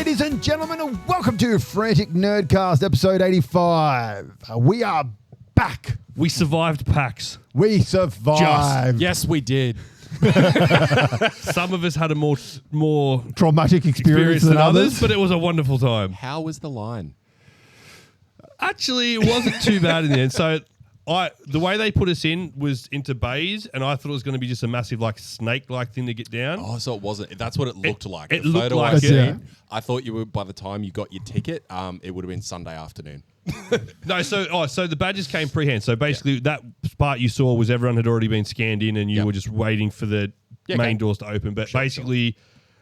Ladies and gentlemen, and welcome to Frantic Nerdcast, episode 85. We are back. We survived PAX. We survived. Yes, we did. Some of us had a more Traumatic experience than others. but it was a wonderful time. How was the line? Actually, it wasn't too bad in the end. So the way they put us in was into bays, and I thought it was going to be just a massive snake-like thing to get down. Oh, so it wasn't. That's what it looked like. It the looked photo like I've it. seen, I thought you were, by the time you got your ticket, it would have been Sunday afternoon. No, so the badges came pre-hand. So basically, that part you saw was everyone had already been scanned in, and you were just waiting for the main doors to open. But basically,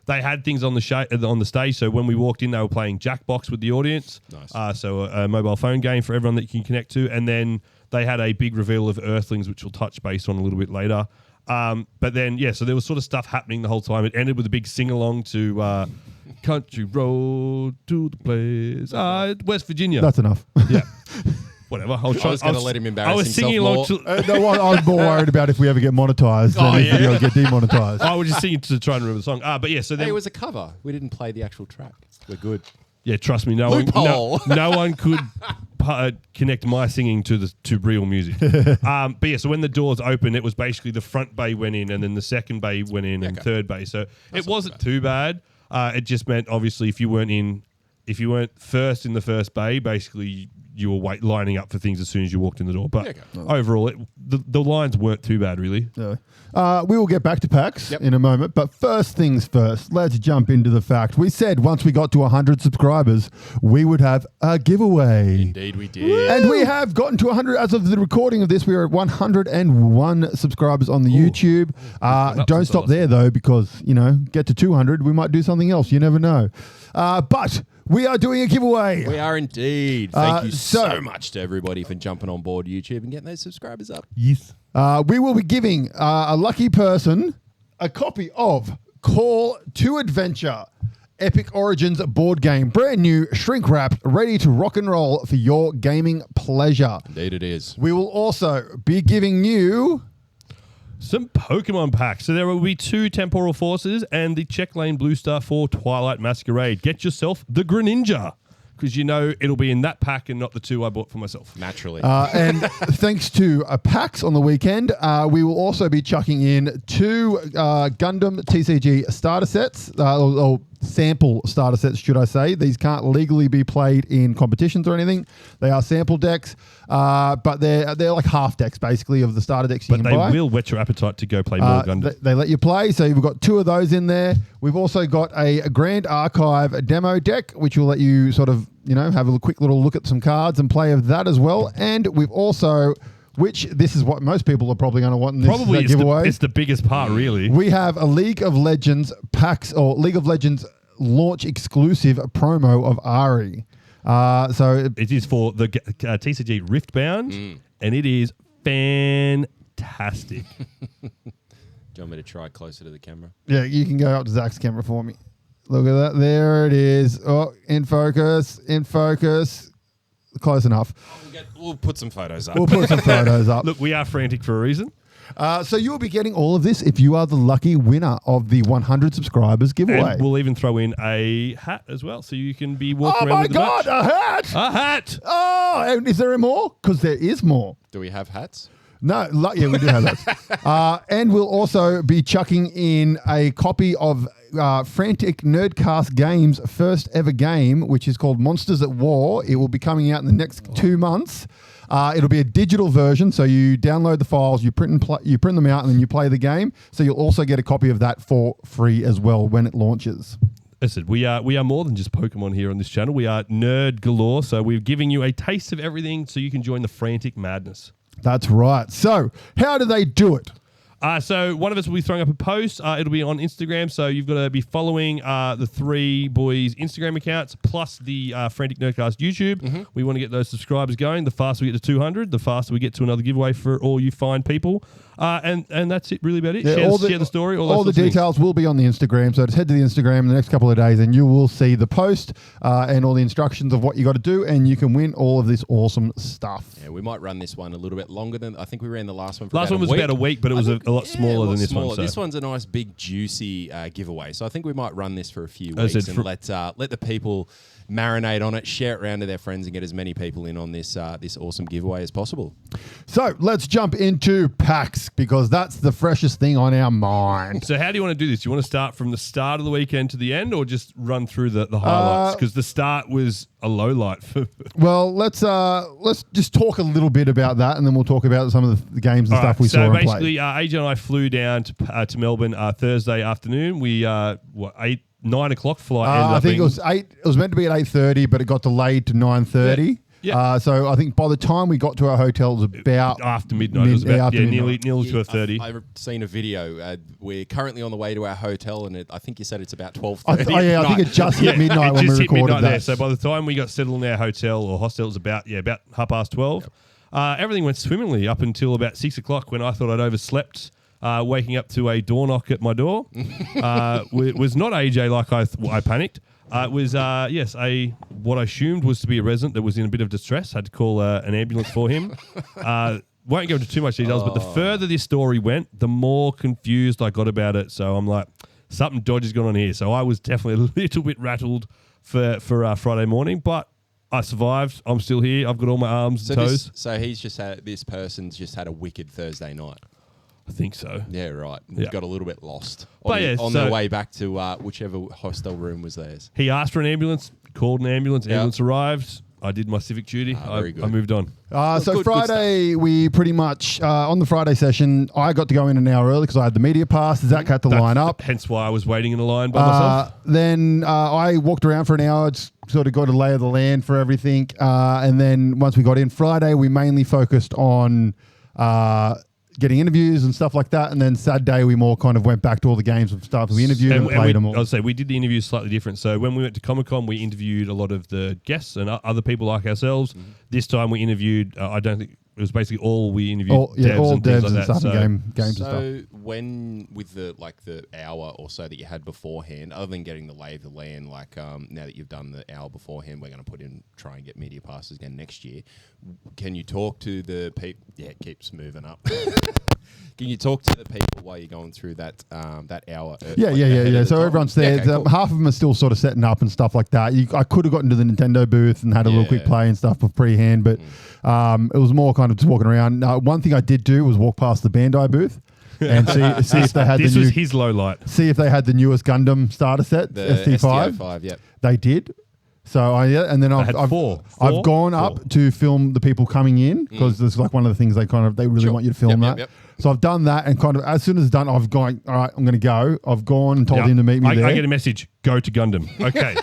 they had things on the stage. So when we walked in, they were playing Jackbox with the audience. Nice. So a mobile phone game for everyone that you can connect to, and then they had a big reveal of Earthlings, which we'll touch base on a little bit later. But then, so there was sort of stuff happening the whole time. It ended with a big sing-along to Country Road to the Place, West Virginia. That's enough. Yeah. Whatever. I was going to let him embarrass I was himself singing more. No, I was more worried about if we ever get monetized than if we get demonetized. I was just singing to try and remember the song. But yeah, so then Hey, it was a cover. We didn't play the actual track. We're good. yeah, trust me, no one could connect my singing to real music. But yeah, so when the doors opened, it was basically the front bay went in, and then the second bay went in, and third bay. So it wasn't too bad. It just meant obviously if you weren't first in the first bay, basically you were lining up for things as soon as you walked in the door. But overall, the lines weren't too bad, really. No. We will get back to PAX in a moment, but first things first, let's jump into the fact. We said once we got to 100 subscribers, we would have a giveaway. Indeed, we did. And we have gotten to 100. As of the recording of this, we are at 101 subscribers on the YouTube. Don't stop there, though, because, get to 200, we might do something else. You never know. But we are doing a giveaway. We are indeed. Thank you so much to everybody for jumping on board YouTube and getting those subscribers up. Yes. We will be giving a lucky person a copy of Call to Adventure, Epic Origins board game, brand new, shrink wrapped, ready to rock and roll for your gaming pleasure. Indeed it is. We will also be giving you some Pokemon packs. So there will be 2 Temporal Forces and the Check Lane Blue Star 4 Twilight Masquerade. Get yourself the Greninja, because it'll be in that pack and not the 2 I bought for myself. Naturally. And thanks to PAX on the weekend, we will also be chucking in 2 Gundam TCG starter sets, or sample starter sets, should I say. These can't legally be played in competitions or anything. They are sample decks, but they're like half decks, basically, of the starter decks you can buy. But they will whet your appetite to go play more Gundam. They let you play, so we've got 2 of those in there. We've also got a Grand Archive demo deck, which will let you sort of, have a quick little look at some cards and play of that as well. And we've also, which this is what most people are probably going to want in this giveaway. It's the biggest part, really. We have a League of Legends PAX or League of Legends launch exclusive promo of Ari. So it is for the TCG Riftbound, and it is fantastic. Do you want me to try closer to the camera? Yeah, you can go up to Zach's camera for me. Look at that. There it is. Oh, in focus. Close enough. We'll put some photos up. Look, we are frantic for a reason. So you will be getting all of this if you are the lucky winner of the 100 subscribers giveaway. And we'll even throw in a hat as well, so you can be walking around with the Oh my God, a hat! A hat! Oh, and is there more? Because there is more. Do we have hats? No, yeah, we do have that. And we'll also be chucking in a copy of Frantic Nerdcast Games' first ever game, which is called Monsters at War. It will be coming out in the next 2 months. It'll be a digital version, so you download the files, you print them out, and then you play the game. So you'll also get a copy of that for free as well when it launches. Listen, we are more than just Pokemon here on this channel. We are nerd galore, so we're giving you a taste of everything so you can join the frantic madness. That's right. So how do they do it? So one of us will be throwing up a post. It'll be on Instagram. So you've got to be following the 3 boys' Instagram accounts plus the Frantic Nerdcast YouTube. Mm-hmm. We want to get those subscribers going. The faster we get to 200, the faster we get to another giveaway for all you fine people. And that's it. Really about it. Yeah, share the story. All the details will be on the Instagram. So just head to the Instagram in the next couple of days, and you will see the post and all the instructions of what you got to do, and you can win all of this awesome stuff. Yeah, we might run this one a little bit longer than I think we ran the last one. For last one was about a week, but it was a a lot smaller than this one. So. This one's a nice, big, juicy giveaway. So I think we might run this for a few weeks and let the people marinate on it, share it around to their friends, and get as many people in on this this awesome giveaway as possible. So let's jump into PAX, because that's the freshest thing on our mind. So how do you want to do this? Do you want to start from the start of the weekend to the end, or just run through the highlights? Because the start was a low light. Well, let's just talk a little bit about that, and then we'll talk about some of the games and stuff we saw and played. So basically, AJ and I flew down to Melbourne Thursday afternoon. We 9 o'clock flight. I think it was 8. It was meant to be at 8:30, but it got delayed to 9:30. Yeah. So I think by the time we got to our hotel, it was about after midnight. It was about nearly 12:30. I've seen a video. We're currently on the way to our hotel, and I think you said it's about 12:30. I think it just hit midnight when we recorded that. So by the time we got settled in our hotel or hostel, it was about 12:30. Yep. Everything went swimmingly up until about 6 o'clock, when I thought I'd overslept. Waking up to a door knock at my door. It was not AJ like I panicked. It was, what I assumed was to be a resident that was in a bit of distress. Had to call an ambulance for him. Won't go into too much details, but the further this story went, the more confused I got about it. So I'm like, something dodgy's gone on here. So I was definitely a little bit rattled for Friday morning, but I survived. I'm still here. I've got all my arms and toes. This person's just had a wicked Thursday night. I think so. Yeah, right. Yeah. Got a little bit lost on their way back to whichever hostel room was theirs. He asked for an ambulance, called an ambulance, ambulance arrived. I did my civic duty. I moved on. So Friday, we pretty much, on the Friday session, I got to go in an hour early because I had the media pass. Zach had to line up. Hence why I was waiting in a line by myself. Then I walked around for an hour, just sort of got a lay of the land for everything. And then once we got in Friday, we mainly focused on getting interviews and stuff like that, and then Saturday we more kind of went back to all the games and stuff. We interviewed and played them all. I'll say we did the interviews slightly different. So when we went to Comic-Con, we interviewed a lot of the guests and other people like ourselves. Mm-hmm. This time we interviewed, I don't think, it was basically all we interviewed devs and things like that. Stuff and games and stuff. So when with the hour or so that you had beforehand, other than getting the lay of the land, now that you've done the hour beforehand, we're going to try and get media passes again next year. Can you talk to the people? Yeah, it keeps moving up. Can you talk to the people while you're going through that hour? Yeah. So everyone's there. Cool. Half of them are still sort of setting up and stuff like that. I could have gotten to the Nintendo booth and had a little quick play and stuff for pre-hand, but it was more kind of just walking around. One thing I did do was walk past the Bandai booth and see if they had this was his low light. See if they had the newest Gundam starter set, the ST5. ST5, yep. They did. So I've gone up to film the people coming in, because there's like one of the things they really want you to film that. Yep. So I've done that, and kind of as soon as it's done, I've gone, all right, I'm going to go. I've gone and told him to meet me there. I get a message, go to Gundam. Okay.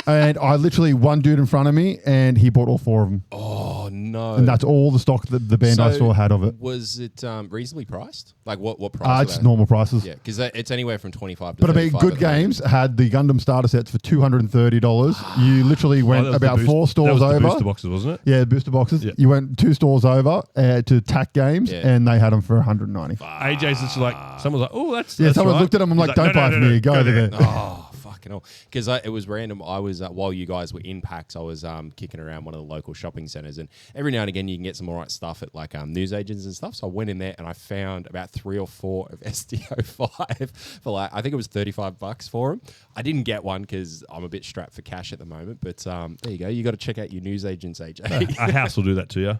And I literally, one dude in front of me, and he bought all 4 of them. Oh, no. And that's all the stock that the Bandai store had of it. Was it reasonably priced? Like what price? It's normal prices. Yeah, because it's anywhere from 25 to But I mean, Good Games had the Gundam starter sets for $230. You literally went about 4 stores over. That was the booster boxes, wasn't it? Yeah, booster boxes. Yeah. You went 2 stores over to TAC Games, and they had them for $190. AJ's just like, someone's like, oh, that's someone right. looked at them. I'm like, don't buy from me. Go over there. Oh, fucking hell. Because it was random. I was, while you guys were in PAX, I was kicking around one of the local shopping centres, and every now and again you can get some all right stuff at like newsagents and stuff. So I went in there and I found about 3 or 4 of STO5 for I think it was $35 for them. I didn't get one because I'm a bit strapped for cash at the moment, but there you go. You got to check out your newsagents, AJ. A house will do that to you.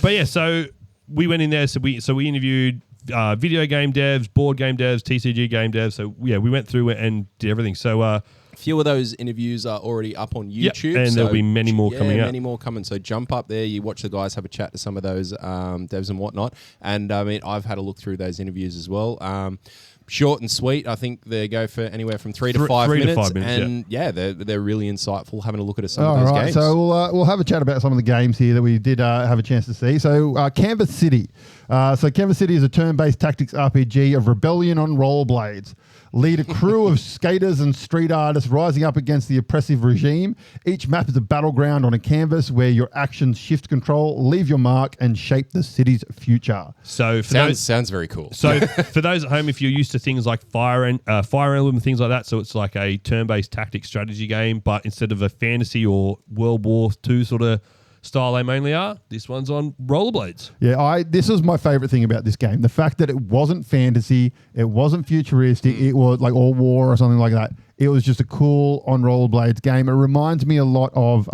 But yeah, so we went in there. So we interviewed video game devs, board game devs, TCG game devs. So yeah, we went through it and did everything. So a few of those interviews are already up on YouTube. And there'll be many more coming out. Many more coming. So jump up there, you watch the guys have a chat to some of those devs and whatnot. And I mean, I've had a look through those interviews as well. Short and sweet. I think they go for anywhere from 3 to 5 minutes. And they're really insightful. Having a look at some of those games. So we'll have a chat about some of the games here that we did have a chance to see. So Canvas City. So Canvas City is a turn-based tactics RPG of rebellion on rollerblades. Lead a crew of skaters and street artists rising up against the oppressive regime. Each map is a battleground on a canvas where your actions shift control, leave your mark, and shape the city's future. So sounds very cool. So for those at home, if you're used to things like Fire Emblem and things like that, so it's like a turn-based tactics strategy game, but instead of a fantasy or World War II sort of style aim only are. This one's on rollerblades. Yeah, this was my favorite thing about this game. The fact that it wasn't fantasy, it wasn't futuristic, it was like all war or something like that. It was just a cool on rollerblades game. It reminds me a lot of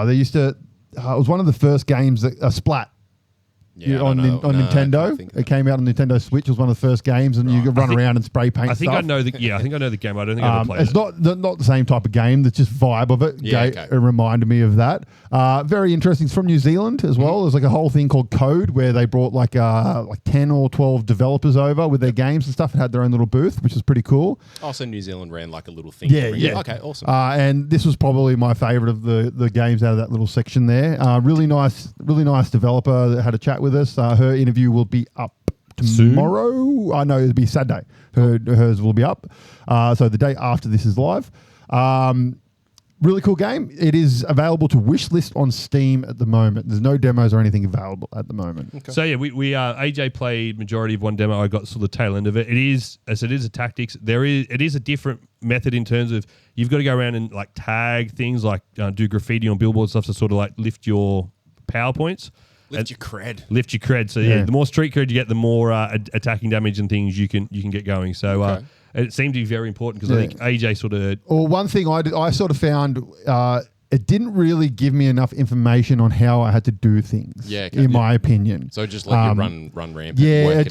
they used to. It was one of the first games that Splat. Yeah, on Nintendo. It came out on Nintendo Switch. It was one of the first games, and you could run around and spray paint. I think stuff. I know the game. I don't think I've ever played it's it. not the same type of game. That's just vibe of it. Yeah, okay. It reminded me of that. Very interesting. It's from New Zealand as well. There's like a whole thing called Code where they brought like 10 or 12 developers over with their games and stuff and had their own little booth, which is pretty cool. Oh, so New Zealand ran like a little thing. Yeah. Okay, awesome. And this was probably my favorite of the games out of that little section there. Really nice developer that had a chat with us. Her interview will be up tomorrow. I know it'll be Saturday. Hers will be up. So the day after this is live. Really cool game. It is available to wishlist on Steam at the moment. There's no demos or anything available at the moment. Okay. So yeah, we AJ played majority of one demo. I got sort of the tail end of it. It is a tactics. It is a different method in terms of you've got to go around and like tag things, like do graffiti on billboard stuff to sort of like lift your PowerPoints. Lift your cred. Lift your cred. So yeah, the more street cred you get, the more attacking damage and things you can get going. So it seemed to be very important because I think AJ sort of. Well, one thing I sort of found it didn't really give me enough information on how I had to do things. Yeah, in my opinion. So just let you run rampant. Yeah,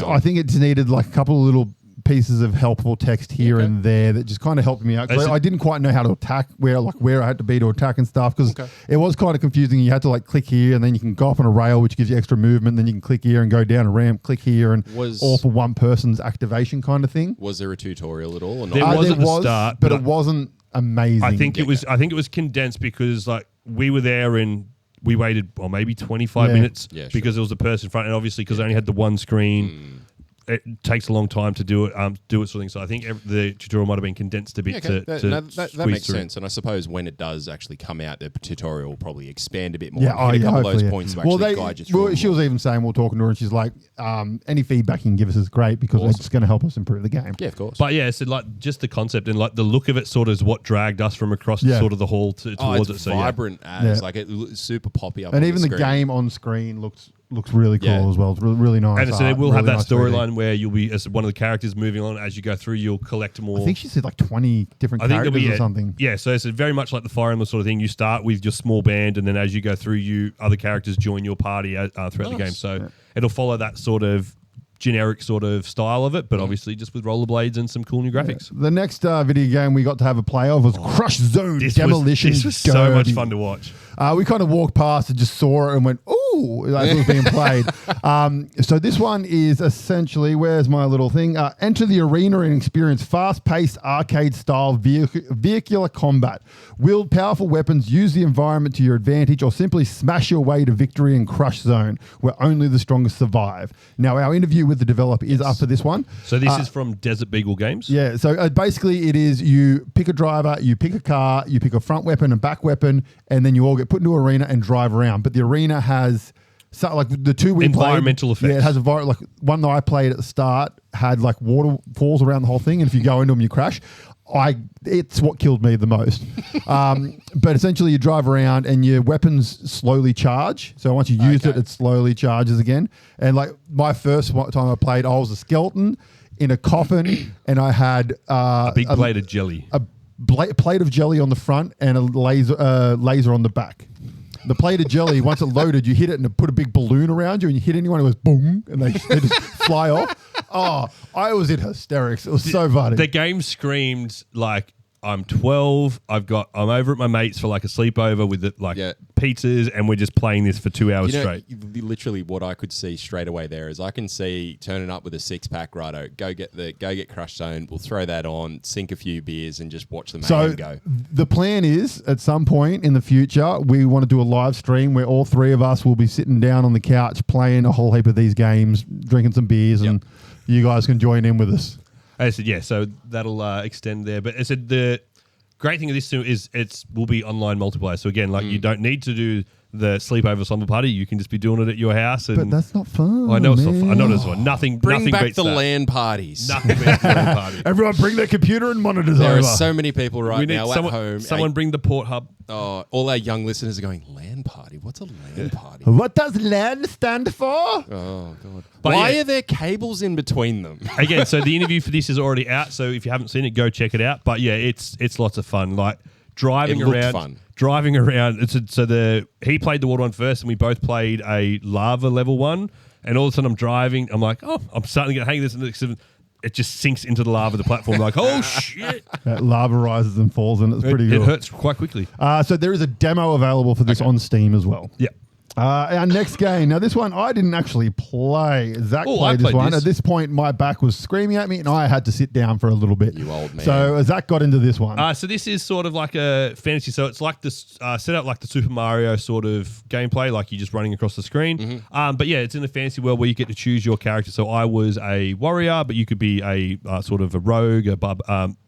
I think it just needed like a couple of little pieces of helpful text here and there that just kind of helped me out. I didn't quite know how to attack, where I had to be to attack and stuff, because it was kind of confusing. You had to like click here and then you can go up on a rail, which gives you extra movement. Then you can click here and go down a ramp, click here, and all for one person's activation kind of thing. Was there a tutorial at all? Or not? There was at the start, but it wasn't amazing. I think it was condensed because like we were there and we waited maybe 25 minutes because there was a person in front, and obviously because I only had the one screen. It takes a long time to do it sort of thing. So I think the tutorial might have been condensed a bit that makes sense. And I suppose when it does actually come out, the tutorial will probably expand a bit more. Yeah, a couple of those points to actually guide you through. She was even saying, we're talking to her, and she's like, any feedback you can give us is great because it's just going to help us improve the game. Yeah, of course. But yeah, so like just the concept and like the look of it sort of is what dragged us from across sort of the hall towards it. So vibrant as like it looks super poppy up. And even the game on screen looks really cool as well. It's really nice. And so it will have that storyline where you'll be as one of the characters moving on as you go through. You'll collect more. I think she said like 20 different characters or something. Yeah, so it's very much like the Fire Emblem sort of thing. You start with your small band, and then as you go through, other characters join your party throughout the game. So it'll follow that sort of generic sort of style of it, but obviously just with rollerblades and some cool new graphics. The next video game we got to have a play of was Crush Zone Demolition. This was so much fun to watch. We kind of walked past and just saw it and went, ooh, as it was being played. So this one is essentially, where's my little thing? Enter the arena and experience fast-paced arcade-style vehicular combat. Wield powerful weapons, use the environment to your advantage, or simply smash your way to victory in Crush Zone, where only the strongest survive. Now, our interview with the developer is up for this one. So this is from Desert Beagle Games? Yeah, so basically it is you pick a driver, you pick a car, you pick a front weapon and back weapon, and then you all get put into an arena and drive around. But the arena has like the two we environmental played, effects. Yeah, it has like one that I played at the start had like waterfalls around the whole thing, and if you go into them, you crash. It's what killed me the most. But essentially, you drive around and your weapons slowly charge. So once you use it slowly charges again. And like my first time I played, I was a skeleton in a coffin, and I had a big plate of jelly. A plate of jelly on the front and a laser on the back. The plate of jelly, once it loaded, you hit it and it put a big balloon around you, and you hit anyone, it was boom, and they just fly off. Oh, I was in hysterics. It was so funny. The game screamed like, I'm 12. I'm over at my mate's for like a sleepover with pizzas, and we're just playing this for 2 hours straight. Literally, what I could see straight away there is I can see turning up with a 6-pack. Righto, go get Crush Zone. We'll throw that on, sink a few beers, and just watch the mayhem go. The plan is at some point in the future we want to do a live stream where all three of us will be sitting down on the couch playing a whole heap of these games, drinking some beers, and you guys can join in with us. I said, yeah, so that'll extend there. But I said the great thing of this too is will be online multiplayer. So again, like you don't need to do the sleepover slumber party. You can just be doing it at your house. And But that's not fun. I know it's not man. fun. I know it's fun. Nothing Bring back beats the that. LAN parties. Nothing beats the LAN party. Everyone bring their computer and monitors There over. are so many people We right need now someone, at home. Someone bring the port hub. All our young listeners are going, LAN party? What's a LAN party? What does LAN stand for? Oh, God. But Why yeah. are there cables in between them? Again, so the interview for this is already out. So if you haven't seen it, go check it out. But yeah, it's lots of fun. Like driving It looked around. fun. Driving around. He played the water one first, and we both played a lava level one. And all of a sudden, I'm driving. I'm like, oh, I'm starting to get hang of this. And it just sinks into the lava of the platform. Like, oh shit! That lava rises and falls, and it's pretty It good. hurts quite quickly. So there is a demo available for this on Steam as well. Yeah. Our next game. Now, this one I didn't actually play. Zach played this one. this. At this point, my back was screaming at me, and I had to sit down for a little bit. You old man. So Zach got into this one. So this is sort of like a fantasy. So it's like this set up like the Super Mario sort of gameplay, like you're just running across the screen. Mm-hmm. But yeah, it's in a fantasy world where you get to choose your character. So I was a warrior, but you could be a sort of a rogue,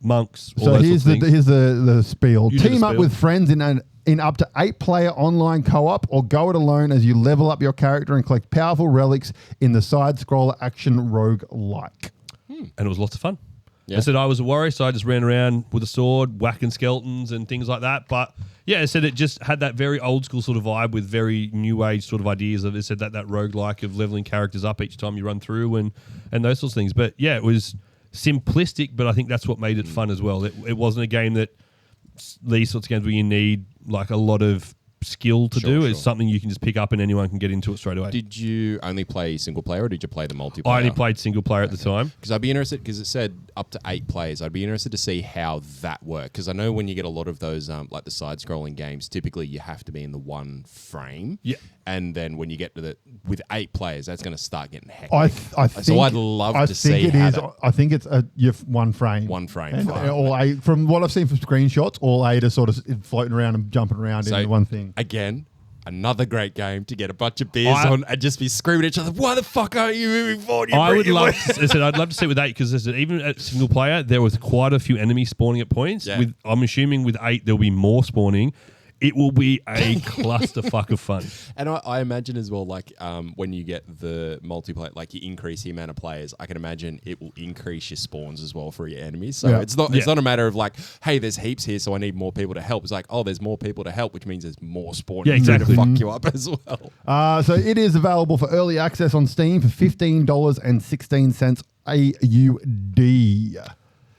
monks. All So those here's sorts of things. the spiel. You do the Team up spiel. with friends in up to 8-player online co-op, or go it alone as you level up your character and collect powerful relics in the side-scroller action rogue-like. And it was lots of fun. Yeah. I said I was a warrior, so I just ran around with a sword, whacking skeletons and things like that. But yeah, I said it just had that very old school sort of vibe with very new age sort of ideas of it. Said that roguelike of leveling characters up each time you run through and those sorts of things. But yeah, it was simplistic, but I think that's what made it fun as well. It wasn't a game that these sorts of games where you need like a lot of skill to do. It's something you can just pick up and anyone can get into it straight away. Did you only play single player or did you play the multiplayer? I only played single player at the time. Because I'd be interested, because it said up to 8 players. I'd be interested to see how that worked. Because I know when you get a lot of those, like the side-scrolling games, typically you have to be in the one frame. Yeah. And then when you get to with 8 players, that's going to start getting hectic. I think, so I'd love to see it how is. that- I think it's one frame. One frame. And fine. all 8, from what I've seen from screenshots, all 8 are sort of floating around and jumping around So, in one thing. Again, another great game to get a bunch of beers I- on and just be screaming at each other. Why the fuck aren't you moving forward? I would love. I'd love to see with 8 because even at single player there was quite a few enemies spawning at points. Yeah. I'm assuming with 8 there'll be more spawning. It will be a clusterfuck of fun. And I imagine as well, like when you get the multiplayer, like you increase the amount of players, I can imagine it will increase your spawns as well for your enemies. So Yeah. it's not a matter of like, hey, there's heaps here, so I need more people to help. It's like, oh, there's more people to help, which means there's more spawning Yeah, exactly. to fuck you up as well. So it is available for early access on Steam for $15.16 AUD.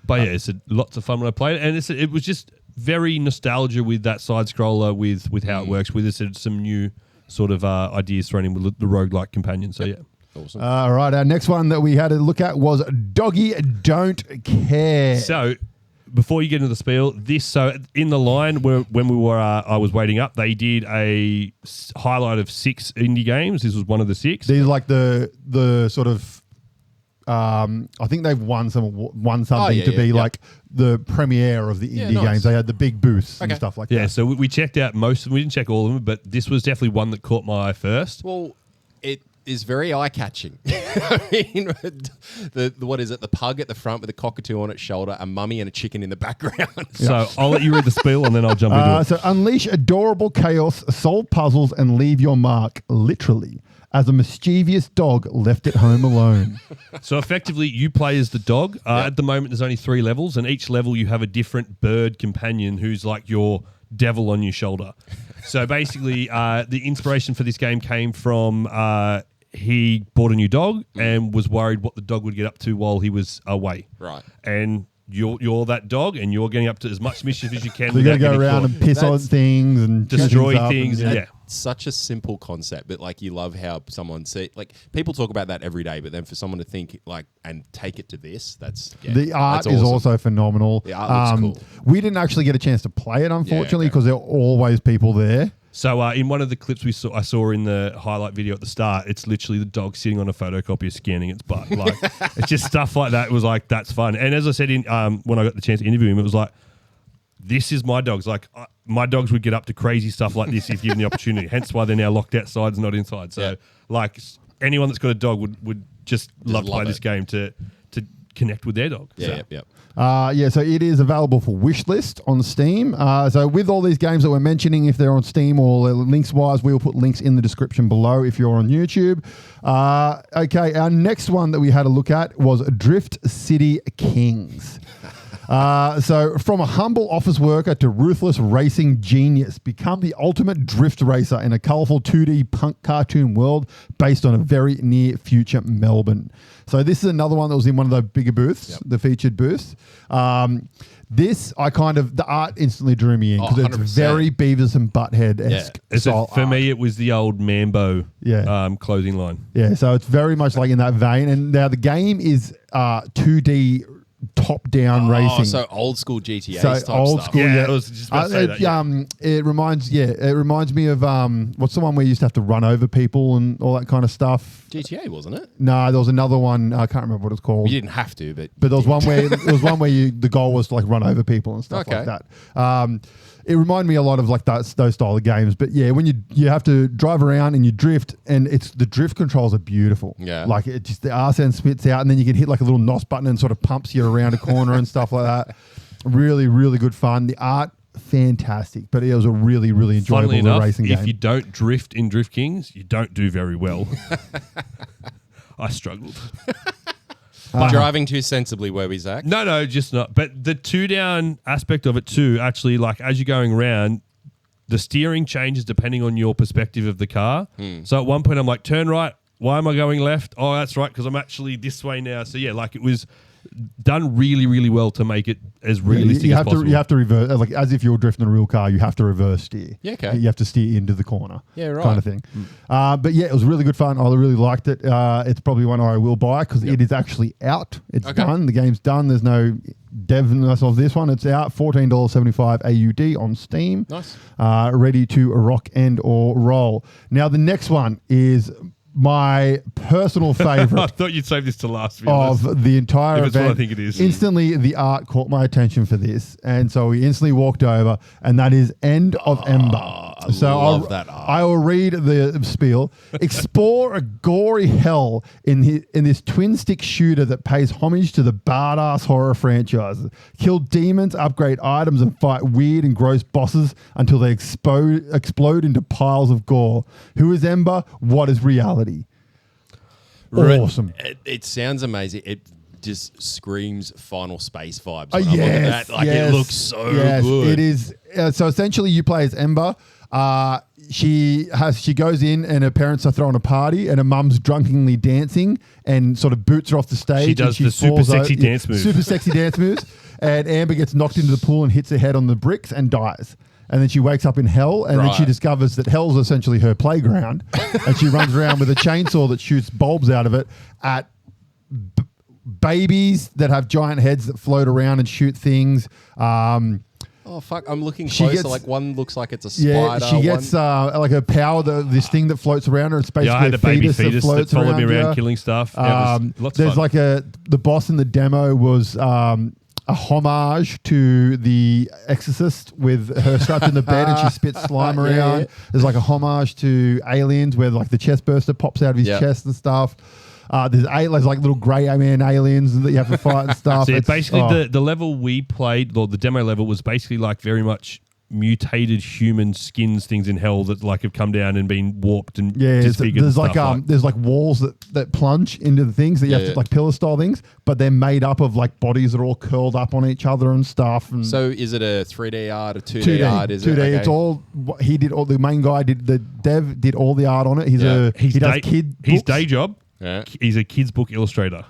But yeah, it's lots of fun when I played it, and it was just very nostalgia with that side scroller with how it works. With some new sort of ideas thrown in with the roguelike companion. So yeah. Awesome. All right, our next one that we had to look at was Doggy Don't Care. So before you get into the spiel, in the line when we were I was waiting up, they did a highlight of 6 indie games. This was one of the 6. These are like the sort of I think they've won something to be like the premiere of the indie nice. games. They had the big booths and stuff like Yeah, that. so we checked out most of them. We didn't check all of them, but this was definitely one that caught my eye first. Well, it is very eye-catching. I mean, what is it? The pug at the front with a cockatoo on its shoulder, a mummy and a chicken in the background. So I'll let you read the spiel and then I'll jump into it. So unleash adorable chaos, solve puzzles, and leave your mark, literally, as a mischievous dog left at home alone. So effectively, you play as the dog. At the moment, there's only 3 levels, and each level you have a different bird companion who's like your devil on your shoulder. So basically, the inspiration for this game came from he bought a new dog and was worried what the dog would get up to while he was away. Right. And you're that dog, and you're getting up to as much mischief as you can. So you got to without go getting around caught. and piss on things and Destroy shoot up things, and- yeah. Such a simple concept, but like you love how someone people talk about that every day, but then for someone to think like and take it to this, The art that's is awesome. also phenomenal. The art looks cool. We didn't actually get a chance to play it, unfortunately, okay. because there are always people there. So in one of the clips I saw in the highlight video at the start, it's literally the dog sitting on a photocopier scanning its butt. Like it's just stuff like that. It was like, that's fun. And as I said when I got the chance to interview him, it was like, this is my dogs. Like my dogs would get up to crazy stuff like this if given the opportunity. Hence why they're now locked outside and not inside. So like anyone that's got a dog would just love to play love this it. game to connect with their dog. Yeah, So it is available for wishlist on Steam. So with all these games that we're mentioning, if they're on Steam or links-wise, we will put links in the description below if you're on YouTube. Okay, our next one that we had a look at was Drift City Kings. So from a humble office worker to ruthless racing genius, become the ultimate drift racer in a colourful 2D punk cartoon world based on a very near future Melbourne. So this is another one that was in one of the bigger booths, the featured booths. This, the art instantly drew me in because it's very Beavis and Butthead-esque style for art. me, it was the old Mambo clothing line. Yeah, so it's very much like in that vein. And now the game is 2D top-down racing. So old school GTA So type old stuff. school, yeah. I was just about to say that. It reminds me of what's the one where you used to have to run over people and all that kind of stuff. GTA, wasn't it? No, there was another one. I can't remember what it's called. You didn't have to, but there was one where the goal was to like run over people and stuff like that. It reminded me a lot of like those style of games. But yeah, when you have to drive around and you drift, and the drift controls are beautiful. Yeah, like it just the arse end spits out, and then you can hit like a little NOS button and sort of pumps you around a corner and stuff like that. Really, really good fun. The art, fantastic, but it was a really, really enjoyable racing game. If you don't drift in Drift Kings, you don't do very well. I struggled. Driving too sensibly, were we, Zach? No, just not. But the 2-down aspect of it too, actually, like as you're going around, the steering changes depending on your perspective of the car. So at one point I'm like, turn right. Why am I going left? Oh, that's right, because I'm actually this way now. So yeah, like it was done really, really well to make it as realistic as possible. You have to reverse, like as if you're drifting a real car, you have to reverse steer. Yeah, okay. You have to steer into the corner. Yeah, right. Kind of thing. But yeah, it was really good fun. I really liked it. It's probably one I will buy because it is actually out. It's done. The game's done. There's no devness of this one. It's out. $14.75 AUD on Steam. Nice. Ready to rock and or roll. Now the next one is my personal favorite. I thought you'd save this to last. Of the entire event. What I think it is. Instantly, the art caught my attention for this, and so we instantly walked over, and that is End of Ember. So love that art. I will read the spiel. Explore a gory hell in this twin stick shooter that pays homage to the badass horror franchise. Kill demons, upgrade items, and fight weird and gross bosses until they explode into piles of gore. Who is Ember? What is reality? Awesome. It sounds amazing. It just screams Final Space vibes. It looks so good. It is. So essentially, you play as Ember. She goes in and her parents are throwing a party and her mum's drunkenly dancing and sort of boots her off the stage. She does the super sexy dance moves. Super sexy dance moves. And Amber gets knocked into the pool and hits her head on the bricks and dies. And then she wakes up in hell, and then she discovers that hell's essentially her playground. And she runs around with a chainsaw that shoots bulbs out of it at babies that have giant heads that float around and shoot things. Oh, fuck. I'm looking closer. Like one looks like it's a spider. Yeah, she gets like a power, this thing that floats around her. It's basically I had a baby fetus that followed me around her. killing stuff. Lots there's of fun. like the boss in the demo was a homage to The Exorcist with her strapped in the bed and she spits slime around. There's like a homage to Aliens where like the chest burster pops out of his chest and stuff. There's like little grey man aliens that you have to fight and stuff. So basically, the level we played, or the demo level, was basically like very much mutated human skins things in hell that like have come down and been warped and disfigured. There's there's like walls that plunge into the things that you have to like pillar style things, but they're made up of like bodies that are all curled up on each other and stuff. And so is it a 3D art, a 2D art? Is 2D. Okay. It's all he did. All the main guy did. The dev did all the art on it. He does kid books. His day job. Yeah. He's a kids book illustrator.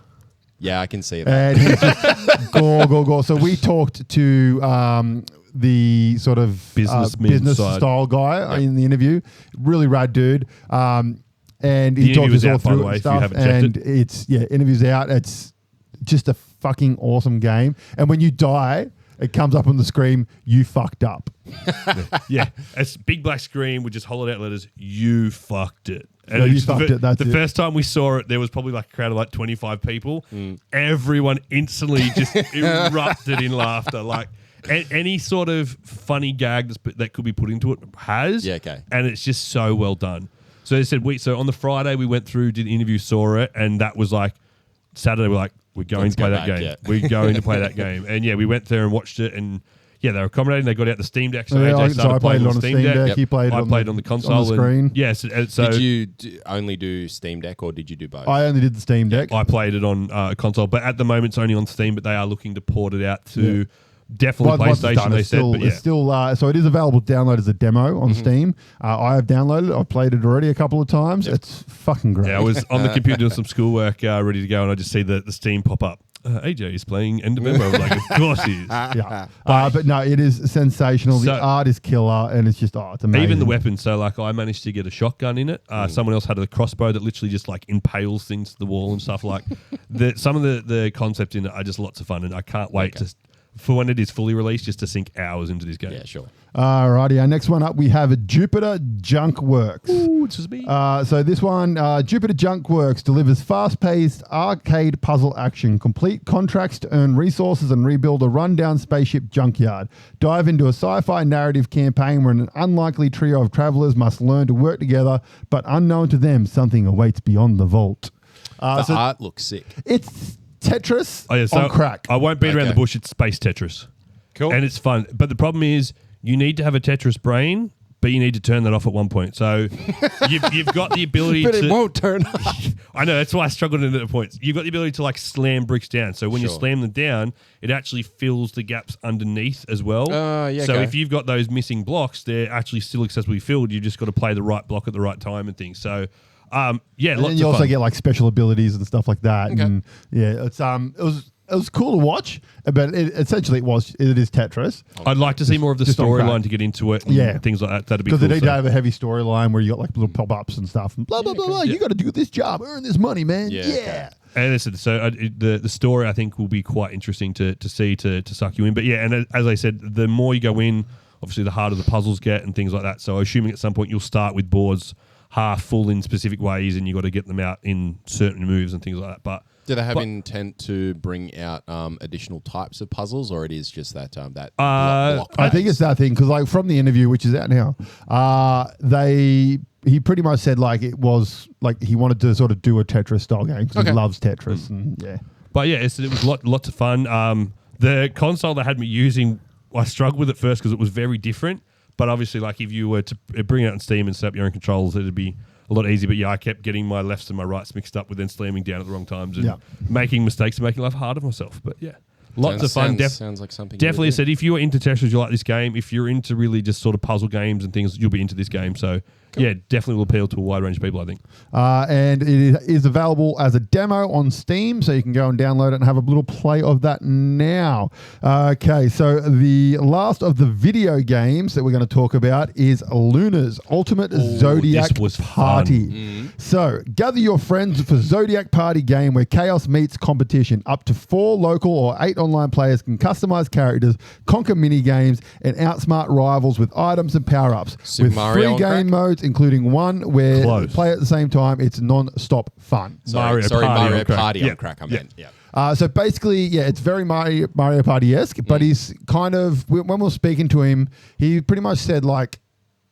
Yeah, I can see that. And he's just gore. So we talked to the sort of business style guy in the interview. Really rad dude. And he talked us all through it and stuff. And it's interviews out. It's just a fucking awesome game. And when you die, it comes up on the screen, you fucked up. It's big black screen with just hollowed out letters, you fucked it. And you fucked it, that's the first time we saw it, there was probably like a crowd of like 25 people. Everyone instantly just erupted in laughter. Like any sort of funny gag that could be put into it has. Yeah, okay. And it's just so well done. So they said, so on the Friday we went through, did an interview, saw it, and that was like, Saturday we're like, we're going to play that game. We're going to play that game. And yeah, we went there and watched it, and yeah, they were accommodating. They got out the Steam Deck, so AJ started playing on the Steam Deck. Yep. He played I played on the console. On the screen. Yes. So did you only do Steam Deck, or did you do both? I only did the Steam Deck. I played it on console, but at the moment it's only on Steam. But they are looking to port it out to definitely PlayStation. They said, but it's still so it is available to download as a demo on Steam. I have downloaded it. I've played it already a couple of times. It's fucking great. Yeah, I was on the computer doing some schoolwork, ready to go, and I just see the Steam pop up. AJ is playing End of Memo. I'm like, of course he is. Yeah. But no, it is sensational. The art is killer, and it's just, it's amazing. Even the weapons. So, like, I managed to get a shotgun in it. Someone else had a crossbow that literally just, like, impales things to the wall and stuff. Like, some of the concepts in it are just lots of fun, and I can't wait for when it is fully released, just to sink hours into this game. Yeah, sure. Alrighty, our next one up, we have Jupiter Junk Works. Ooh, it's just me. So this one, Jupiter Junk Works delivers fast-paced arcade puzzle action. Complete contracts to earn resources and rebuild a rundown spaceship junkyard. Dive into a sci-fi narrative campaign where an unlikely trio of travelers must learn to work together, but unknown to them, something awaits beyond the vault. The art looks sick. It's Tetris on crack. I won't beat around the bush. It's space Tetris. Cool. And it's fun. But the problem is you need to have a Tetris brain, but you need to turn that off at one point. So you've got the ability but it won't turn off. I know. That's why I struggled into the points. You've got the ability to like slam bricks down. So when you slam them down, it actually fills the gaps underneath as well. So if you've got those missing blocks, they're actually still accessibly filled. You've just got to play the right block at the right time and things. So and you also get like special abilities and stuff like that. Okay. And yeah, it was cool to watch, but it is Tetris. I'd like to see more of the storyline to get into it and things like that. That'd be cool. Because they need to have a heavy storyline where you got like little pop-ups and stuff and blah, blah, blah, blah. You got to do this job, earn this money, man. Yeah. Okay. And listen, so the story I think will be quite interesting to see to suck you in. But yeah, and as I said, the more you go in, obviously the harder the puzzles get and things like that. So assuming at some point you'll start with boards half full in specific ways, and you got to get them out in certain moves and things like that. But do they have intent to bring out additional types of puzzles, or it is just that block? I think it's that thing because, like, from the interview, which is out now, he pretty much said like it was like he wanted to sort of do a Tetris style game because he loves Tetris and But yeah, it was lots of fun. The console they had me using, I struggled with it first because it was very different. But obviously, like if you were to bring it out on Steam and set up your own controls, it'd be a lot easier. But yeah, I kept getting my lefts and my rights mixed up with then slamming down at the wrong times and making mistakes and making life hard on myself. But yeah, lots of fun. Sounds like something. Definitely, I said if you are into Tetris, you like this game. If you're into really just sort of puzzle games and things, you'll be into this game. So yeah, definitely will appeal to a wide range of people, I think. And it is available as a demo on Steam, so you can go and download it and have a little play of that now. Okay, so the last of the video games that we're going to talk about is Luna's Ultimate Zodiac Party. So gather your friends for Zodiac Party game where chaos meets competition. Up to 4 local or 8 online players can customize characters, conquer mini games, and outsmart rivals with items and power-ups. With Mario 3 game modes, including one where play at the same time. It's non-stop fun. Mario Party on crack. I meant. So basically, it's very Mario Party-esque, but he's kind of, when we were speaking to him, he pretty much said like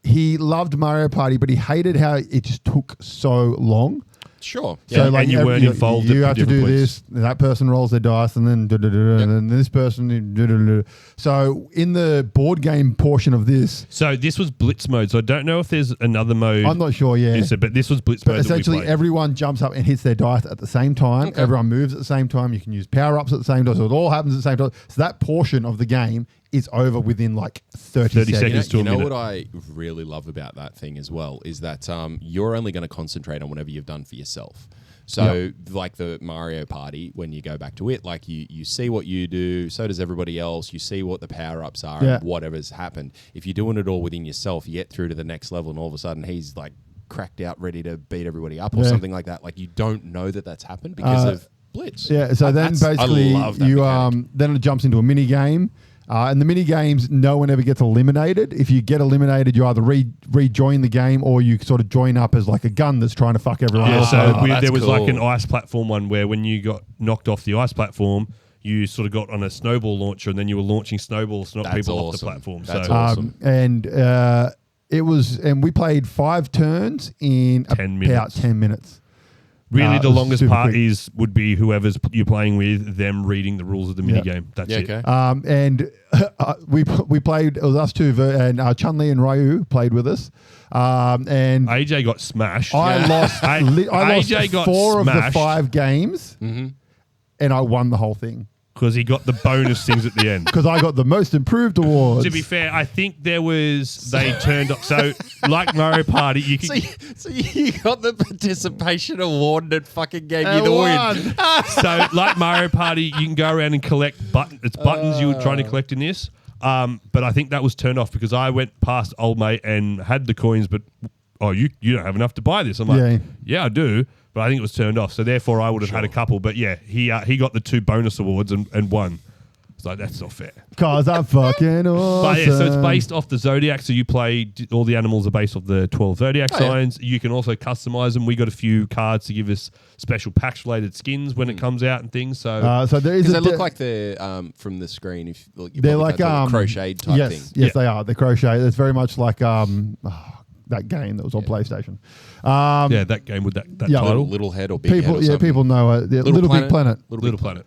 he loved Mario Party, but he hated how it just took so long. Sure. So like, and you weren't involved. You have to do this. That person rolls their dice, and then and then this person. So in the board game portion of this, so this was Blitz mode. So I don't know if there's another mode. I'm not sure. Yeah, but this was Blitz mode. Essentially, everyone jumps up and hits their dice at the same time. Okay. Everyone moves at the same time. You can use power ups at the same time. So it all happens at the same time. So that portion of the game is over within like 30 seconds. You know what I really love about that thing as well is that you're only going to concentrate on whatever you've done for yourself. So like the Mario Party, when you go back to it, like you see what you do, so does everybody else. You see what the power-ups are and whatever's happened. If you're doing it all within yourself, you get through to the next level and all of a sudden he's like cracked out, ready to beat everybody up or something like that. Like you don't know that that's happened because of Blitz. Yeah, so then basically then it jumps into a mini game. And the mini games, no one ever gets eliminated. If you get eliminated, you either rejoin the game or you sort of join up as like a gun that's trying to fuck everyone else. There was like an ice platform one where when you got knocked off the ice platform, you sort of got on a snowball launcher and then you were launching snowballs to knock people off the platform. That's awesome. And it was, and we played 5 turns in about 10 minutes. Really, the longest super part quick. would be whoever's you're playing with, them reading the rules of the minigame. That's it. Okay. And we played. It was us two, and Chun-Li and Ryu played with us. And AJ got smashed. I lost. I lost AJ got 4 of the smashed. 5 games, and I won the whole thing because he got the bonus things at the end. because I got the most improved awards. To be fair, I think they turned up. So, like Mario Party, you can. So you got the participation award and it fucking gave you the won. win. So, like Mario Party, you can go around and collect buttons. It's buttons you were trying to collect in this. But I think that was turned off because I went past old mate and had the coins, but you don't have enough to buy this. I'm like, yeah, I do. But I think it was turned off. So therefore, I would have had a couple. But yeah, he got the 2 bonus awards and won. It's like, that's not fair. Cause I'm fucking awesome. But yeah, so it's based off the Zodiac. So you play, all the animals are based off the 12 Zodiac signs. You can also customize them. We got a few cards to give us special PAX related skins when it comes out and things. So there is. Because they look like they're from the screen. If they're like crocheted type yes, thing. Yes, they are. They're crochet. It's very much like that game that was on PlayStation. that game with that title. Little Head or Big Head or People, something. people know it. Little Big Planet. Little Planet.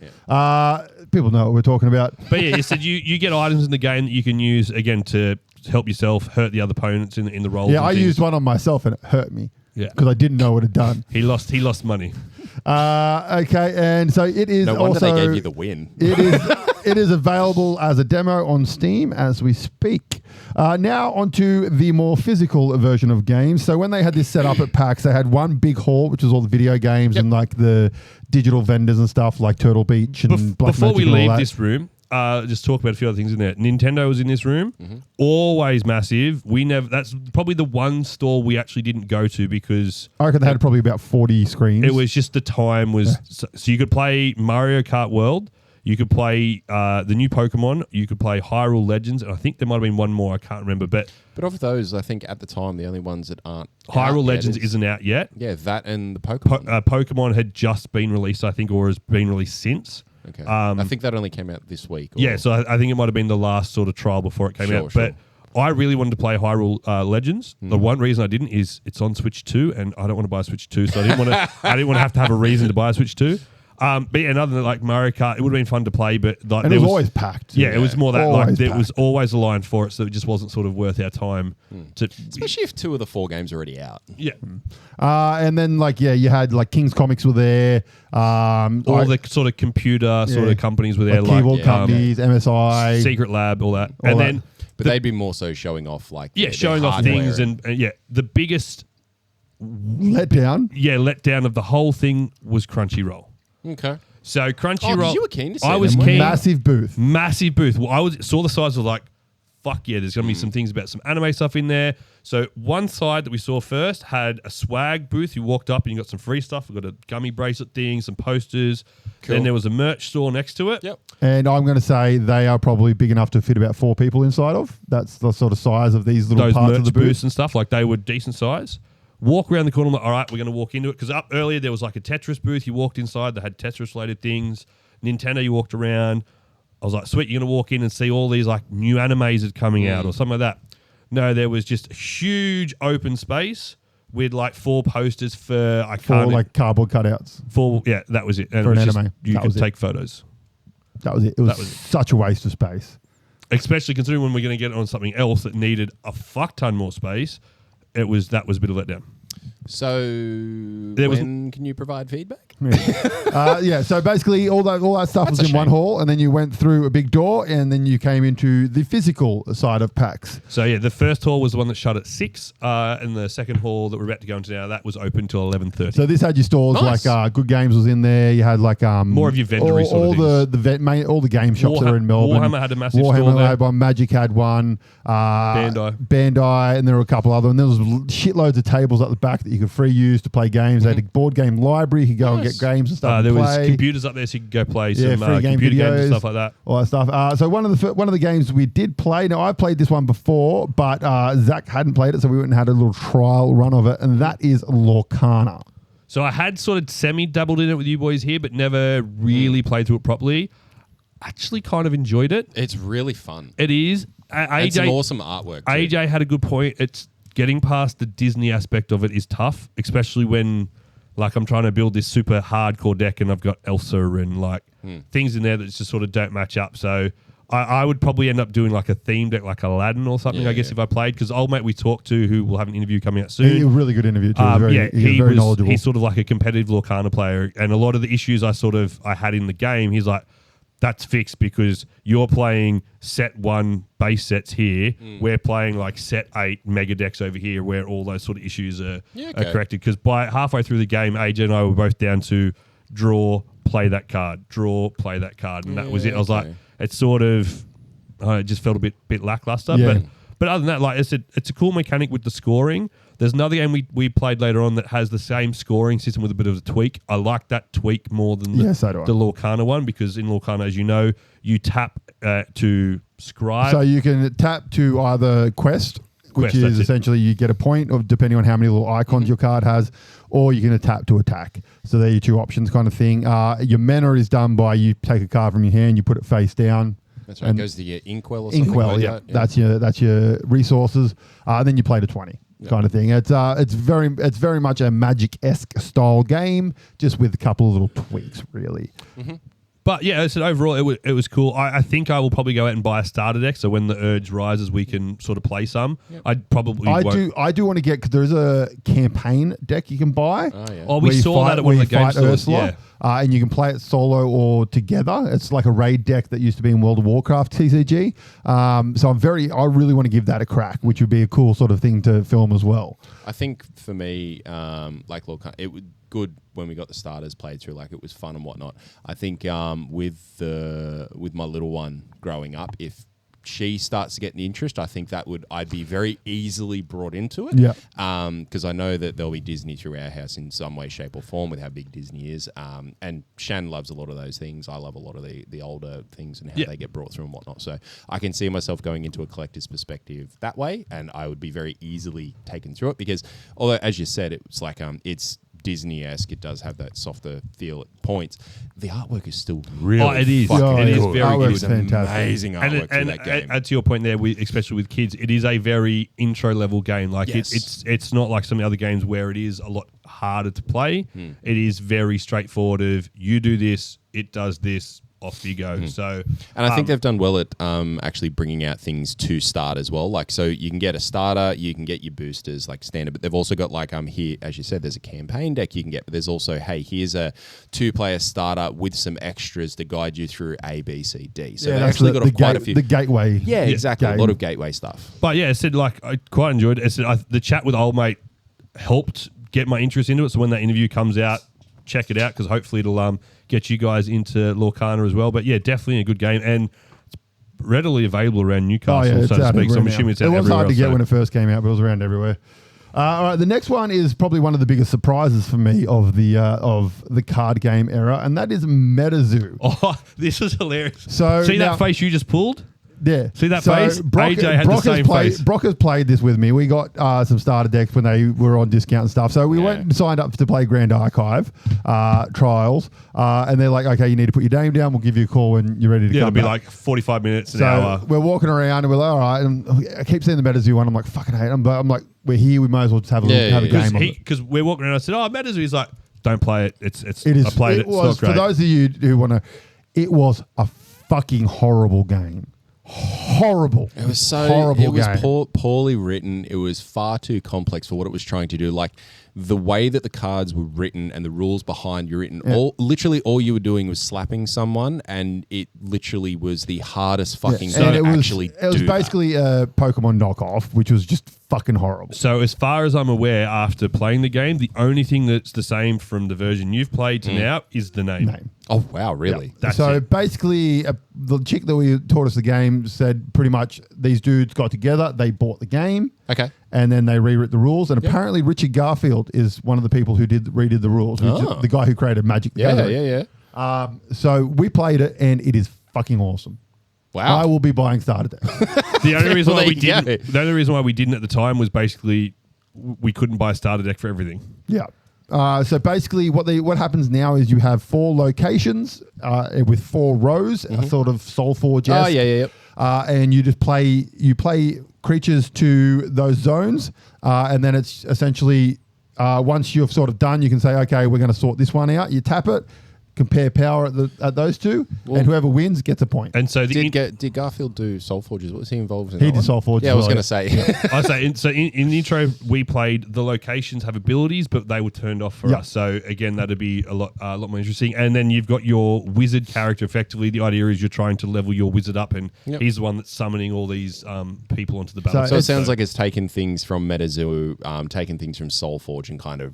People know what we're talking about. But yeah, you said you get items in the game that you can use again to help yourself, hurt the other opponents in the rolls. Yeah, I used one on myself and it hurt me. Yeah, because I didn't know what it had done. He lost money. Okay, and so it is. No wonder also, they gave you the win. It is available as a demo on Steam as we speak. Now onto the more physical version of games. So when they had this set up at PAX, they had one big hall, which was all the video games and like the digital vendors and stuff like Turtle Beach and Black Before Magic we and all leave that. this room, just talk about a few other things in there. Nintendo was in this room, always massive. That's probably the one store we actually didn't go to because I reckon they had probably about 40 screens. it was just the time was so you could play Mario Kart World. You could play the new Pokemon. You could play Hyrule Legends, and I think there might have been one more. I can't remember, but of those, I think at the time the only ones that aren't Hyrule Legends isn't out yet. Yeah, that and the Pokemon. Pokemon had just been released, I think, or has been released since. Okay, I think that only came out this week. Or Yeah, so I think it might have been the last sort of trial before it came out. Sure. But I really wanted to play Hyrule Legends. The one reason I didn't is it's on Switch 2, and I don't want to buy a Switch 2, so I didn't want to. I didn't want to have a reason to buy a Switch 2. But yeah, other than like Mario Kart, it would have been fun to play, but like and it was always packed. Yeah, it was more that Always like there packed. was always a line for it, so it just wasn't sort of worth our time. especially if 2 of the 4 games are already out. Yeah, And then you had like King's Comics were there. all the sort of computer sort of companies were there, like keyboard like companies, MSI, Secret Lab, all that, all and that. then But they'd be more so showing off like their showing off hardware things and the biggest letdown of the whole thing was Crunchyroll. Okay. So Crunchyroll, you were keen to see I was them, keen. massive booth. Well, saw the sides of like, fuck yeah, there's going to be some things about some anime stuff in there. So one side that we saw first had a swag booth. You walked up and you got some free stuff. We got a gummy bracelet thing, some posters. Cool. Then there was a merch store next to it. Yep. And I'm going to say they are probably big enough to fit about 4 people inside of. That's the sort of size of these little Those parts merch of the booth. booths and stuff, like they were decent size. Walk around the corner, I'm like, all right, we're going to walk into it. Because up earlier, there was like a Tetris booth. You walked inside, they had Tetris-related things. Nintendo, you walked around. I was like, sweet, you're going to walk in and see all these like new animes that are coming out or something like that. No, there was just a huge open space with like 4 posters for, like cardboard cutouts. That was it. And For it was an just, anime. you That could was it. take photos. That was it. It was such a waste of space. Especially considering when we're going to get on something else that needed a fuck ton more space. That was a bit of a letdown. So when can you provide feedback? So basically all that stuff was in one hall, and then you went through a big door, and then you came into the physical side of PAX. So yeah, the first hall was the one that shut at 6, and the second hall that we're about to go into now, that was open till 11:30. So this had your stores like Good Games was in there. You had like more of your vendory all the game shops that are in Melbourne. Warhammer had a massive store there. had one. Magic had one. Bandai, and there were a couple other. And there was shitloads of tables at the back that you could free use to play games. They had a board game library. You could go and get games and stuff. There and was play. computers up there, so you could go play some free game computer videos, games and stuff like that. All that stuff. So one of the games we did play. Now I played this one before, but Zach hadn't played it, so we went and had a little trial run of it, and that is Lorcana. So I had sort of semi-dabbled in it with you boys here, but never really played through it properly. Actually kind of enjoyed it. It's really fun. It is. It's some awesome artwork too. AJ had a good point. It's getting past the Disney aspect of it is tough, especially when Like I'm trying to build this super hardcore deck, and I've got Elsa and like things in there that just sort of don't match up. So I would probably end up doing like a theme deck, like Aladdin or something. I guess if I played, because old mate we talked to, who will have an interview coming out soon. A really good interview too. He's very knowledgeable. He's sort of like a competitive Lorcana player, and a lot of the issues I had in the game, he's like, that's fixed because you're playing set 1 base sets here. We're playing like set 8 mega decks over here, where all those sort of issues are corrected. Because by halfway through the game, AJ and I were both down to draw, play that card, draw, play that card, and that was it. I was like, it's sort of, it just felt a bit lackluster. Yeah. But other than that, like I said, it's a cool mechanic with the scoring. There's another game we played later on that has the same scoring system with a bit of a tweak. I like that tweak more than the Lorcana one, because in Lorcana, as you know, you tap to scribe. So you can tap to either quest, which is essentially you get a point of depending on how many little icons your card has, or you can tap to attack. So they're your 2 options kind of thing. Your mana is done by you take a card from your hand, you put it face down. That's right. It goes to your Inkwell or something. Inkwell, like that. That's your resources. Then you play to 20. Kind of thing. It's very much a Magic-esque style game, just with a couple of little tweaks, really. But yeah, I said overall it was cool. I think I will probably go out and buy a starter deck, so when the urge rises, we can sort of play some. I'd probably I do want to get, because there's a campaign deck you can buy. We saw that at one of the game stores. Ursula, and you can play it solo or together. It's like a raid deck that used to be in World of Warcraft TCG. So I really want to give that a crack, which would be a cool sort of thing to film as well. I think for me, like Lorcana, it would good when we got the starters played through, like it was fun and whatnot. I think with my little one growing up, if she starts to get an interest, I think I'd be very easily brought into it. Yeah. Because I know that there'll be Disney through our house in some way, shape, or form with how big Disney is. And Shan loves a lot of those things. I love a lot of the older things and how they get brought through and whatnot. So I can see myself going into a collector's perspective that way, and I would be very easily taken through it because, although as you said, it's like it's Disney-esque. It does have that softer feel at points. The artwork is still really it is. fucking It is good. very good. It's amazing artwork and to that game. to your point there, especially with kids, it is a very intro-level game. Like it's not like some of the other games where it is a lot harder to play. It is very straightforward of, you do this, it does this, off you go. So, and I think they've done well at actually bringing out things to start as well. Like, so you can get a starter, you can get your boosters like standard, but they've also got like here, as you said, there's a campaign deck you can get, but there's also, hey, here's a 2-player starter with some extras to guide you through A, B, C, D. So they've actually got quite a few. The gateway. Yeah, exactly. Game. A lot of gateway stuff. But yeah, I said, like, I quite enjoyed it. I said, the chat with old mate helped get my interest into it. So when that interview comes out, check it out, because hopefully it'll get you guys into Lorcana as well. But yeah, definitely a good game, and it's readily available around Newcastle, so to speak. So I'm assuming it's out everywhere. It was hard to get when it first came out, but it was around everywhere. All right, the next one is probably one of the biggest surprises for me of the card game era, and that is MetaZoo. Oh, this was hilarious. So see that face you just pulled? Yeah. See that face? AJ had the same face. Brock has played this with me. We got some starter decks when they were on discount and stuff. So we went and signed up to play Grand Archive trials. And they're like, okay, you need to put your name down. We'll give you a call when you're ready to come it'll be back. like 45 minutes, an hour. We're walking around and we're like, all right. And I keep seeing the MetaZoo one. I'm like, fucking hate them. But I'm like, we're here. We might as well just have a game of it. Because we're walking around, I said, MetaZoo. He's like, don't play it. I played it. It's not great. For those of you who want to, it was a fucking horrible game. Horrible. It was horrible. It was poorly written. It was far too complex for what it was trying to do. Like the way that the cards were written and the rules behind you written, literally all you were doing was slapping someone, and it literally was the hardest fucking thing to actually do. It was basically a Pokemon knockoff, which was just fucking horrible. So as far as I'm aware, after playing the game, the only thing that's the same from the version you've played to now is the name. Oh, wow, really? Yep. So basically, the chick that taught us the game said pretty much these dudes got together, they bought the game. Okay. And then they rewrote the rules. And apparently Richard Garfield is one of the people who redid the rules. The guy who created Magic the Gathering. Yeah. So we played it, and it is fucking awesome. Wow. I will be buying starter decks. The only reason why we didn't at the time was basically we couldn't buy a starter deck for everything. Yeah. So basically, what happens now is you have 4 locations with 4 rows, a sort of SoulForge. Oh yeah. And you just play creatures to those zones, and then it's essentially once you've sort of done, you can say, okay, we're going to sort this one out. You tap it, compare power at those two, and whoever wins gets a point. And so did Garfield do Soul Forges? What was he involved in? He did Soul Forges. Yeah, I was going to say. I say in the intro we played the locations have abilities, but they were turned off for us. So again, that'd be a lot more interesting. And then you've got your wizard character. Effectively, the idea is you're trying to level your wizard up, and he's the one that's summoning all these people onto the battle. So it sounds like it's taken things from MetaZoo, taken things from Soul Forge, and kind of.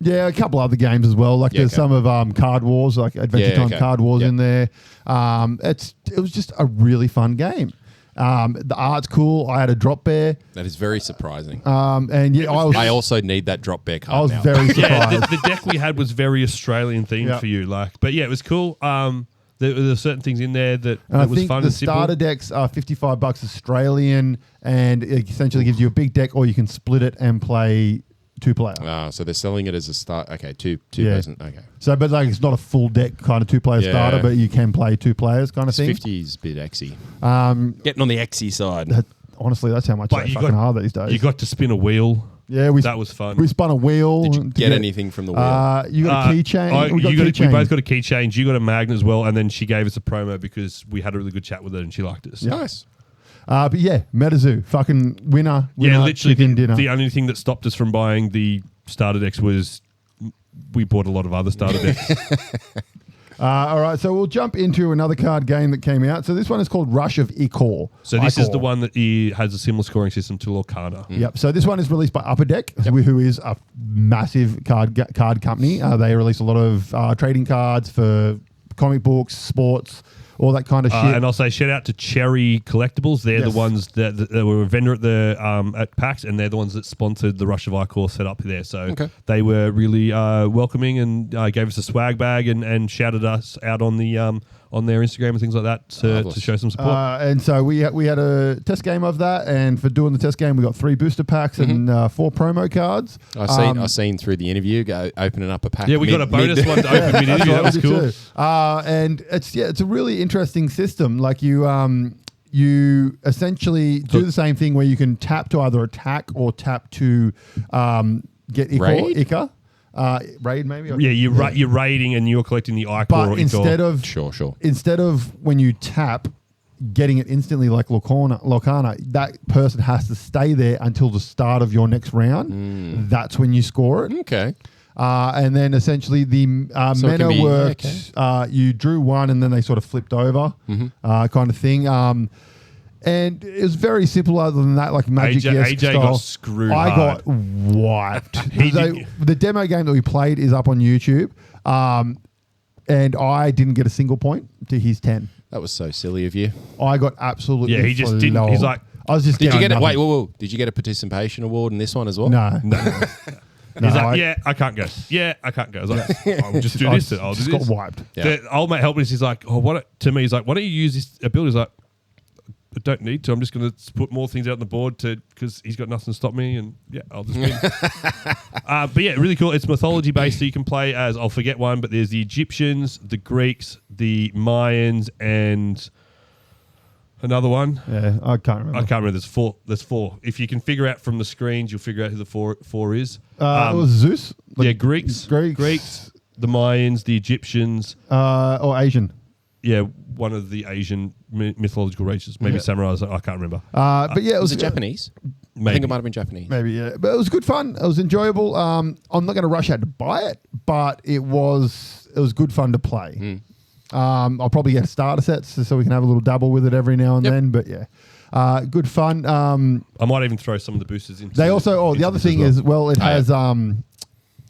Yeah, a couple other games as well. Like there's some of Card Wars, like Adventure Time Card Wars in there. It was just a really fun game. The art's cool. I had a drop bear. That is very surprising. And I also need that drop bear card. I was now. very surprised. The deck we had was very Australian themed for you, but yeah, it was cool. There were certain things in there that was fun. The starter decks are $55 Australian, and it essentially gives you a big deck, or you can split it and play 2-player. So they're selling it as a start. Okay, two person. Okay. So, but like it's not a full deck kind of 2-player starter, but you can play 2 players kind of thing. 50's a bit exy. Getting on the exy side. Honestly, that's how much they fucking are these days. You got to spin a wheel. Yeah, that was fun. We spun a wheel. Did you get anything from the wheel? You got a keychain. We both got a keychain. You got a magnet as well, and then she gave us a promo because we had a really good chat with her and she liked us. Nice. But yeah, MetaZoo, fucking winner. Yeah, literally dinner. The only thing that stopped us from buying the starter decks was we bought a lot of other starter decks. All right, so we'll jump into another card game that came out. So this one is called Rush of Icor. So this is the one that has a similar scoring system to Lorcana. Yep. So this one is released by Upper Deck, who is a massive card company. They release a lot of trading cards for comic books, sports, all that kind of shit. And I'll say shout out to Cherry Collectibles. They're the ones that were a vendor at the at PAX, and they're the ones that sponsored the Rush of Icor set up there. So they were really welcoming and gave us a swag bag and shouted us out on the on their Instagram and things like that to show some support. And so we had a test game of that, and for doing the test game, we got 3 booster packs and 4 promo cards. I seen through the interview opening up a pack. Yeah, we got a bonus one to open mid interview. That was cool. And it's a really interesting system. Like you essentially do the same thing where you can tap to either attack or tap to get Ica. Raid maybe? Yeah, you're raiding and you're collecting the Icor. But instead of when you tap, getting it instantly like Lorcana, that person has to stay there until the start of your next round. That's when you score it. Okay. And then essentially the mana worked. You drew one and then they sort of flipped over, kind of thing. And it was very simple other than that, like Magic-esque AJ style. got screwed I hard. got wiped. The demo game that we played is up on YouTube, and I didn't get a single point to his 10. That was so silly of you. I got absolutely he just didn't. He's like, I was just did you get nothing. Whoa. Did you get a participation award in this one as well? No. He's like, I can't go. Yeah, I can't go. I was like, I'll just do this. I'll do this. Got wiped. Yeah. The old mate helped me. He's like, to me, he's like, why don't you use this ability? He's like, I don't need to. I'm just going to put more things out on the board because he's got nothing to stop me, and I'll just win. But yeah, really cool. It's mythology based, so you can play as, I'll forget one, but there's the Egyptians, the Greeks, the Mayans, and another one. Yeah, I can't remember. There's four. If you can figure out from the screens, you'll figure out who the four is. It was Zeus. Greeks, the Mayans, the Egyptians, or Asian. Yeah, one of the Asian mythological races. Maybe samurais. I can't remember. But yeah, was it Japanese? Maybe. I think it might have been Japanese. Maybe, yeah. But it was good fun. It was enjoyable. I'm not going to rush out to buy it, but it was good fun to play. I'll probably get starter sets so we can have a little dabble with it every now and then. But yeah, good fun. I might even throw some of the boosters into. They also. The other thing is, it has.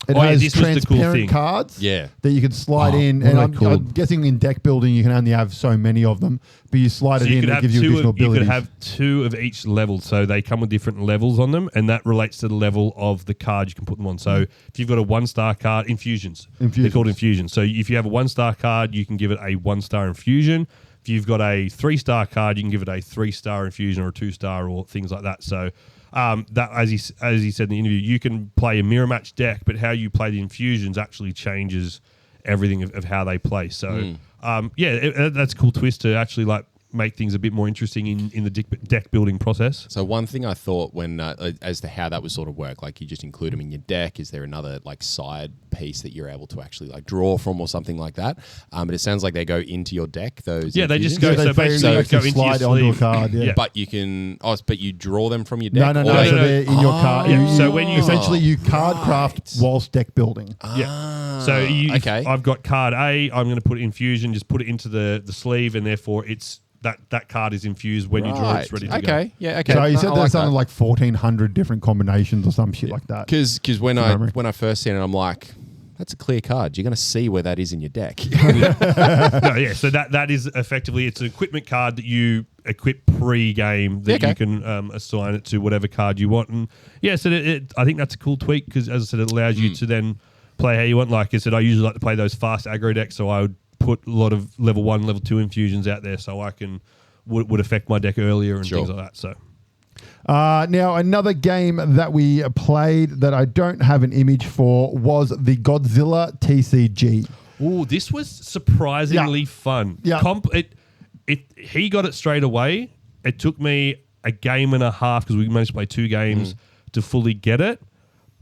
It has transparent cards that you can slide in. And I'm guessing in deck building, you can only have so many of them. But you slide it in and it gives you additional abilities. You could have 2 of each level. So they come with different levels on them. And that relates to the level of the card you can put them on. So if you've got a 1-star card, infusions. They're called infusions. So if you have a 1-star card, you can give it a 1-star infusion. If you've got a 3-star card, you can give it a 3-star infusion or a 2-star or things like that. So that, as he said in the interview, you can play a mirror match deck, but how you play the infusions actually changes everything of how they play. So that's a cool twist to actually like make things a bit more interesting in the deck building process. So one thing I thought when as to how that would sort of work, like you just include them in your deck. Is there another like side piece that you're able to actually like draw from or something like that? But it sounds like they go into your deck. Those they infusions? just go. So basically, they go into slide your onto a sleeve. card. Yeah. But you can. But you draw them from your deck. No. Or So they're in your card. Yeah, so when you- essentially you card craft whilst deck building. Yeah. So I've got card A. I'm going to put infusion. Just put it into the sleeve, and therefore it's that card is infused when you draw. It's ready to go. Yeah. Okay. So you said I there's something that. like 1,400 different combinations or some shit like that. Because when I first seen it, I'm like, that's a clear card. You're going to see where that is in your deck. So that is effectively it's an equipment card that you equip pre-game that you can assign it to whatever card you want. And so I think that's a cool tweak because, as I said, it allows you to then play how you want. Like I said, I usually like to play those fast aggro decks, so I would put a lot of level 1, level 2 infusions out there so I can would affect my deck earlier and things like that. So. Now, another game that we played that I don't have an image for was the Godzilla TCG. Oh, this was surprisingly fun. Yeah. He got it straight away. It took me a game and a half because we managed to play 2 games to fully get it.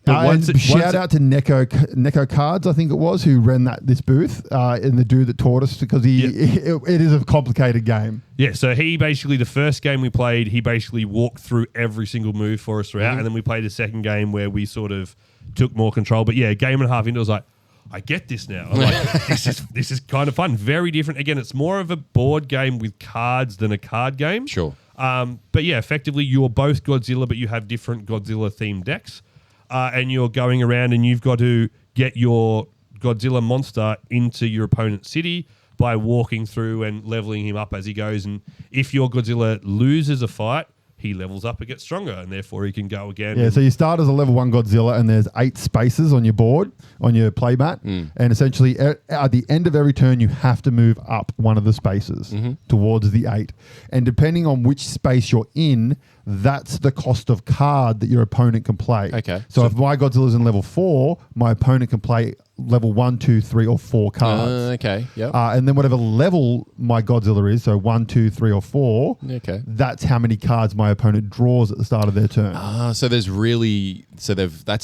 But shout out to Neko Cards, I think it was, who ran this booth, and the dude that taught us because it is a complicated game. Yeah, so he basically, the first game we played, he basically walked through every single move for us throughout, and then we played a second game where we sort of took more control. But yeah, a game and a half into it, I was like, I get this now. I'm like, this is kind of fun. Very different. Again, it's more of a board game with cards than a card game. Sure. But yeah, effectively, you're both Godzilla, but you have different Godzilla-themed decks. And you're going around and you've got to get your Godzilla monster into your opponent's city by walking through and leveling him up as he goes. And if your Godzilla loses a fight, he levels up and gets stronger, and therefore he can go again. Yeah, so you start as a level 1 Godzilla, and there's 8 spaces on your board, on your playmat. And essentially, at the end of every turn, you have to move up one of the spaces towards the 8. And depending on which space you're in, that's the cost of card that your opponent can play. Okay. So if my Godzilla's in level 4, my opponent can play level 1, 2, 3, or 4 cards. Okay. Yep. And then whatever level my Godzilla is, so 1, 2, 3, or 4, that's how many cards my opponent draws at the start of their turn. So that's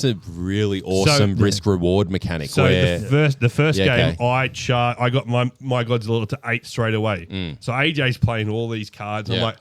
a really awesome risk reward mechanic. So where the first game, I got my Godzilla to 8 straight away. So AJ's playing all these cards. I'm like,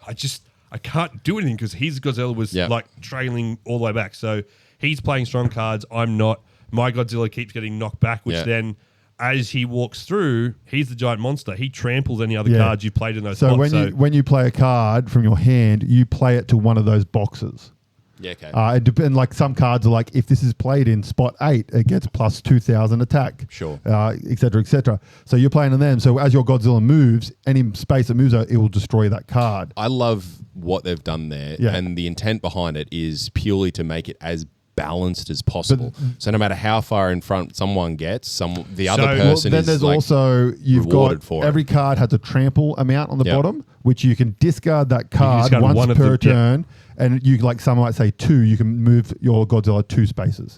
I can't do anything because his Godzilla was like trailing all the way back. So he's playing strong cards. I'm not. My Godzilla keeps getting knocked back, which then, as he walks through, he's the giant monster. He tramples any other cards you played in those spots. So when you play a card from your hand, you play it to one of those boxes. Yeah, okay. And like some cards are like, if this is played in spot 8, it gets plus 2,000 attack. Sure. Et cetera, et cetera. So you're playing on them. So as your Godzilla moves, any space it moves out, it will destroy that card. I love what they've done there, and the intent behind it is purely to make it as balanced as possible. So no matter how far in front someone gets, the other person then is there's like also you've rewarded got for every card has a trample amount on the bottom, which you can discard that card discard once per turn, and you like some might say 2. You can move your Godzilla 2 spaces.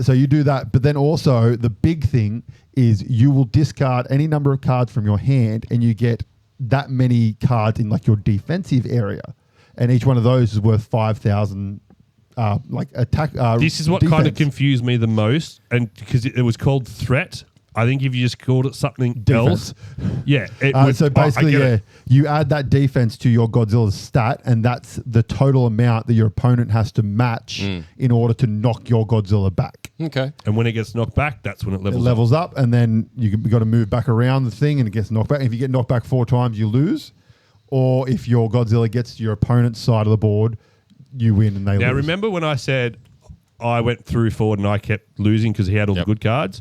So you do that, but then also the big thing is you will discard any number of cards from your hand, and you get that many cards in like your defensive area, and each one of those is worth 5,000. Like attack. This is what kind of confused me the most, and because it was called threat. I think if you just called it something else, so basically, you add that defense to your Godzilla's stat, and that's the total amount that your opponent has to match in order to knock your Godzilla back. Okay. And when it gets knocked back, that's when it levels up, and then you got to move back around the thing, and it gets knocked back. If you get knocked back 4 times, you lose, or if your Godzilla gets to your opponent's side of the board, you win and they lose. Now, remember when I said I went through forward and I kept losing because he had all the good cards?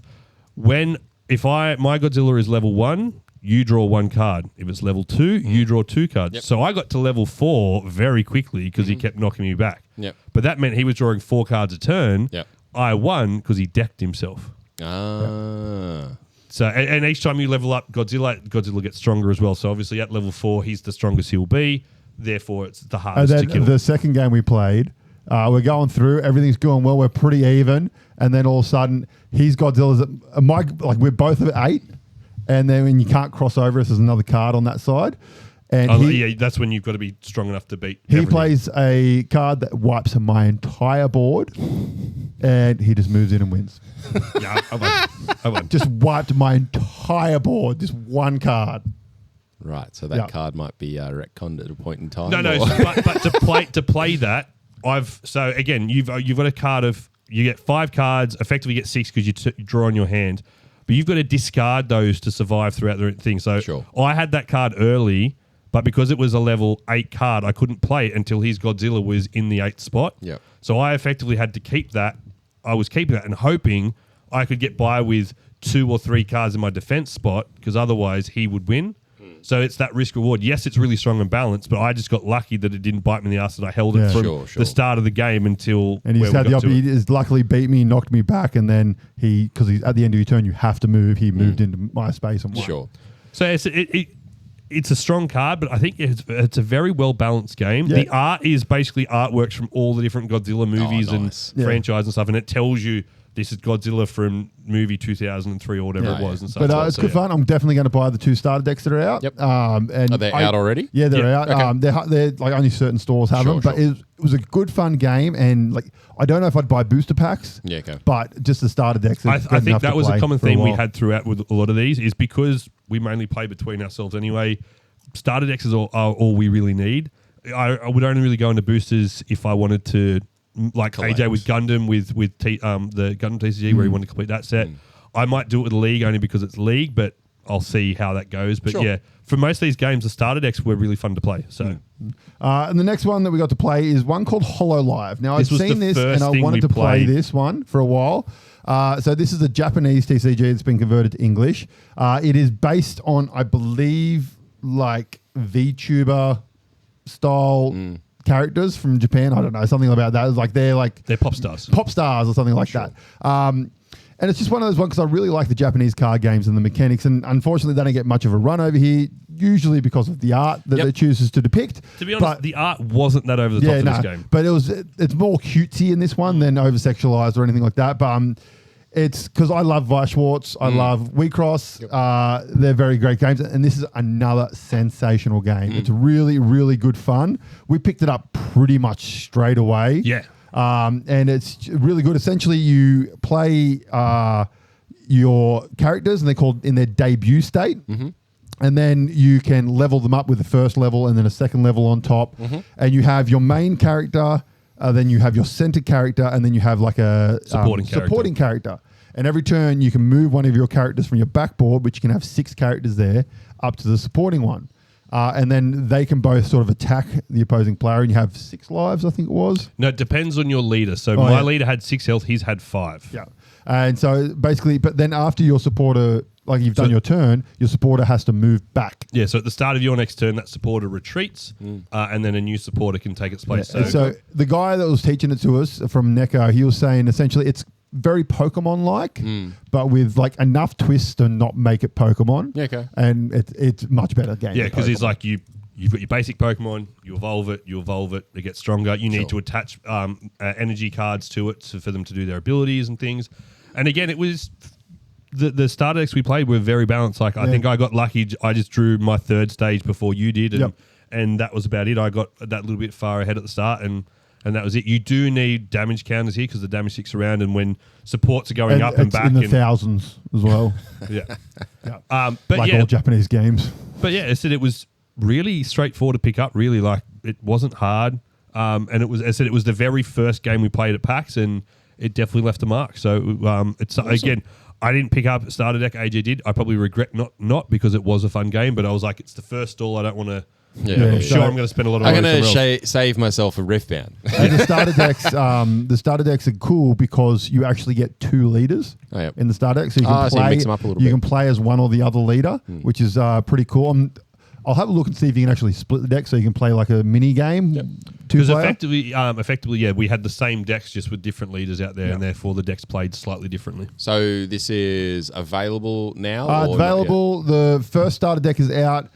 If my Godzilla is level 1, you draw 1 card. If it's level 2, you draw 2 cards. So I got to level 4 very quickly because he kept knocking me back. But that meant he was drawing 4 cards a turn. I won because he decked himself. So, and each time you level up Godzilla gets stronger as well. So obviously at level 4, he's the strongest he'll be. Therefore, it's the hardest to kill. The second game we played, we're going through, everything's going well, we're pretty even, and then all of a sudden, he's Godzilla's we're both at 8, and then when you can't cross over us, there's another card on that side, And that's when you've got to be strong enough to beat. He everything. plays a card that wipes my entire board, and he just moves in and wins. Yeah, I won. Just wiped my entire board. Just one card. Right, so that card might be retconned at a point in time. No, but to play that, you've got a card of, you get 5 cards, effectively get 6 because you draw on your hand, but you've got to discard those to survive throughout the thing. So I had that card early, but because it was a level 8 card, I couldn't play it until his Godzilla was in the 8th spot. Yep. So I effectively had to keep that. I was keeping that and hoping I could get by with 2 or 3 cards in my defense spot, because otherwise he would win. So it's that risk reward. Yes, it's really strong and balanced, but I just got lucky that it didn't bite me in the ass, that I held it from the start of the game until. And he's had he luckily beat me, knocked me back, and then because he's at the end of your turn, you have to move. He moved into my space and won. Sure. So it's a strong card, but I think it's a very well balanced game. Yeah. The art is basically artworks from all the different Godzilla movies and franchise and stuff, and it tells you this is Godzilla from movie 2003 or whatever it was. And stuff. But it's good fun. I'm definitely going to buy the 2 starter decks that are out. Yep. And are they out already? Yeah, they're out. Okay. They're like only certain stores have them. But it was a good fun game, and like I don't know if I'd buy booster packs. Yeah, okay. But just the starter decks. I think that was a common theme we had throughout with a lot of these, is because we mainly play between ourselves anyway. Starter decks are all we really need. I would only really go into boosters if I wanted to. Like collect. AJ with Gundam with the Gundam TCG where he wanted to complete that set. I might do it with League only because it's League, but I'll see how that goes. But yeah, for most of these games, the starter decks were really fun to play. So, and the next one that we got to play is one called HoloLive. Now I've seen this and I wanted to play this one for a while. So this is a Japanese TCG that's been converted to English. It is based on, I believe, like VTuber style. Characters from Japan, I don't know, something about that. It's like they're pop stars or something like that. And it's just one of those ones because I really like the Japanese card games and the mechanics, and unfortunately they don't get much of a run over here, usually because of the art that it chooses to depict. To be honest, the art wasn't that over the top of this game, but it's more cutesy in this one than over sexualized or anything like that. But it's because I love Weichschwartz, I love WeCross. They're very great games, and this is another sensational game. It's really, really good fun. We picked it up pretty much straight away. Yeah. And it's really good. Essentially, you play your characters, and they're called in their debut state. And then you can level them up with the first level and then a second level on top. And you have your main character, then you have your center character, and then you have like a supporting character. And every turn you can move one of your characters from your backboard, which you can have 6 characters there, up to the supporting one. And then they can both sort of attack the opposing player, and you have 6 lives, I think it was. No, it depends on your leader. So my leader had 6 health, he's had 5. Yeah. And so basically, but then after your supporter, like you've done your turn, your supporter has to move back. Yeah, so at the start of your next turn, that supporter retreats, and then a new supporter can take its place. Yeah. So the guy that was teaching it to us from Neko, he was saying essentially it's very Pokemon-like, but with like enough twists to not make it Pokemon. Yeah, okay. And it's much better game. Yeah, because he's like, you've got your basic Pokemon, you evolve it, it gets stronger. You need to attach energy cards to it for them to do their abilities and things. And again, it was... The starter decks we played were very balanced. Like I think I got lucky. I just drew my 3rd stage before you did, and that was about it. I got that little bit far ahead at the start, and that was it. You do need damage counters here because the damage sticks around, and when supports are going up and back, in the thousands as well. But like all Japanese games. But yeah, I said it was really straightforward to pick up. Really, like it wasn't hard, and it was. I said it was the very first game we played at PAX, and it definitely left a mark. So it's awesome. Again. I didn't pick up starter deck. AJ did. I probably regret not because it was a fun game, but I was like, it's the first stall. I don't want to. I'm sure I'm going to spend a lot of. I'm going to save myself a Riftbound. The starter decks are cool because you actually get 2 leaders in the starter deck, so you can play. So you mix them up a little bit. You can play as one or the other leader, which is pretty cool. I'll have a look and see if you can actually split the deck so you can play like a mini game. Because effectively, we had the same decks just with different leaders out there, and therefore the decks played slightly differently. So this is available now? It's available. The first starter deck is out.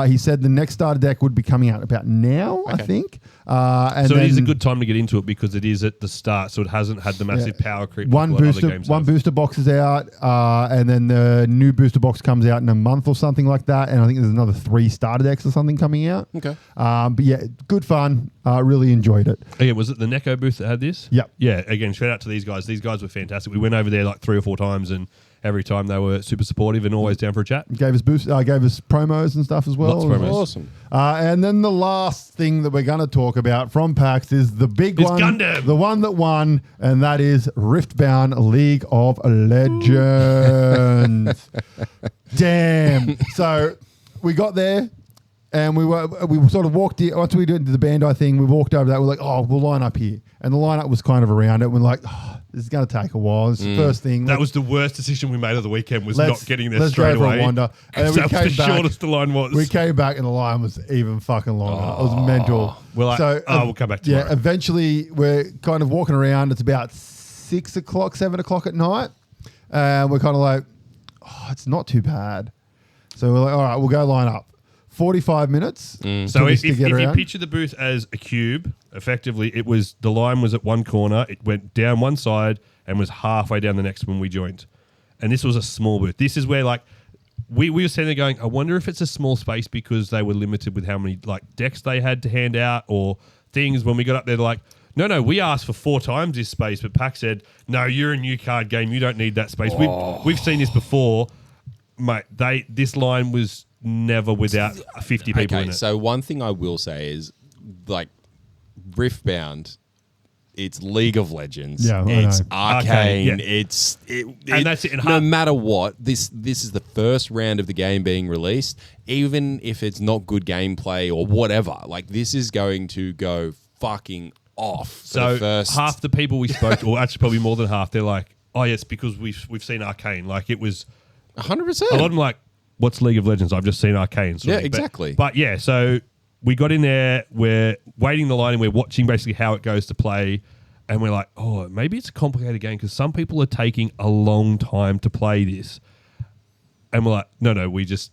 He said the next starter deck would be coming out about now, I think. And so it is a good time to get into it because it is at the start, so it hasn't had the massive power creep. One booster box is out, and then the new booster box comes out in a month or something like that. And I think there's another 3 starter decks or something coming out. Okay. But yeah, good fun. Really enjoyed it. Yeah, was it the Neko booth that had this? Yep. Yeah. Again, shout out to these guys. These guys were fantastic. We went over there like 3 or 4 times, and every time they were super supportive and always down for a chat. Gave us promos and stuff as well. Lots of promos. Awesome. And then the last thing that we're going to talk about from PAX is the big one. Gundam. The one that won, and that is Riftbound League of Legends. Damn. So we got there. And we sort of walked in, once we did the Bandai thing, we walked over that. We're like, oh, we'll line up here. And the lineup was kind of around it. We're like, oh, this is going to take a while. It's the first thing. That was the worst decision we made of the weekend, was not getting there straight let's go for away. a wander. And then That was the shortest the line was. We came back and the line was even fucking longer. It was mental. We're like, we'll come back tomorrow. Yeah, eventually we're kind of walking around. It's about 6 o'clock, 7 o'clock at night. And we're kind of like, oh, it's not too bad. So we're like, all right, we'll go line up. 45 minutes. So if you picture the booth as a cube, effectively the line was at one corner, it went down one side and was halfway down the next when we joined. And this was a small booth. This is where we were sitting there going, I wonder if it's a small space because they were limited with how many decks they had to hand out or things. When we got up there, they're like, no, we asked for 4 times this space, but PAX said, no, you're a new card game, you don't need that space. We've seen this before, mate. This line was never without 50 people in it. So one thing I will say is, Riftbound, it's League of Legends. Yeah, it's Arcane. Yeah. And that's it. No matter what, this is the first round of the game being released. Even if it's not good gameplay or whatever, this is going to go fucking off. So half the people we spoke to, or actually probably more than half, they're like, oh yes, because we've seen Arcane. It was 100%. A lot of them what's League of Legends? I've just seen Arcane. Yeah, exactly. But yeah, so we got in there, we're waiting the line and we're watching basically how it goes to play. And we're like, oh, maybe it's a complicated game because some people are taking a long time to play this. And we're like, no, basically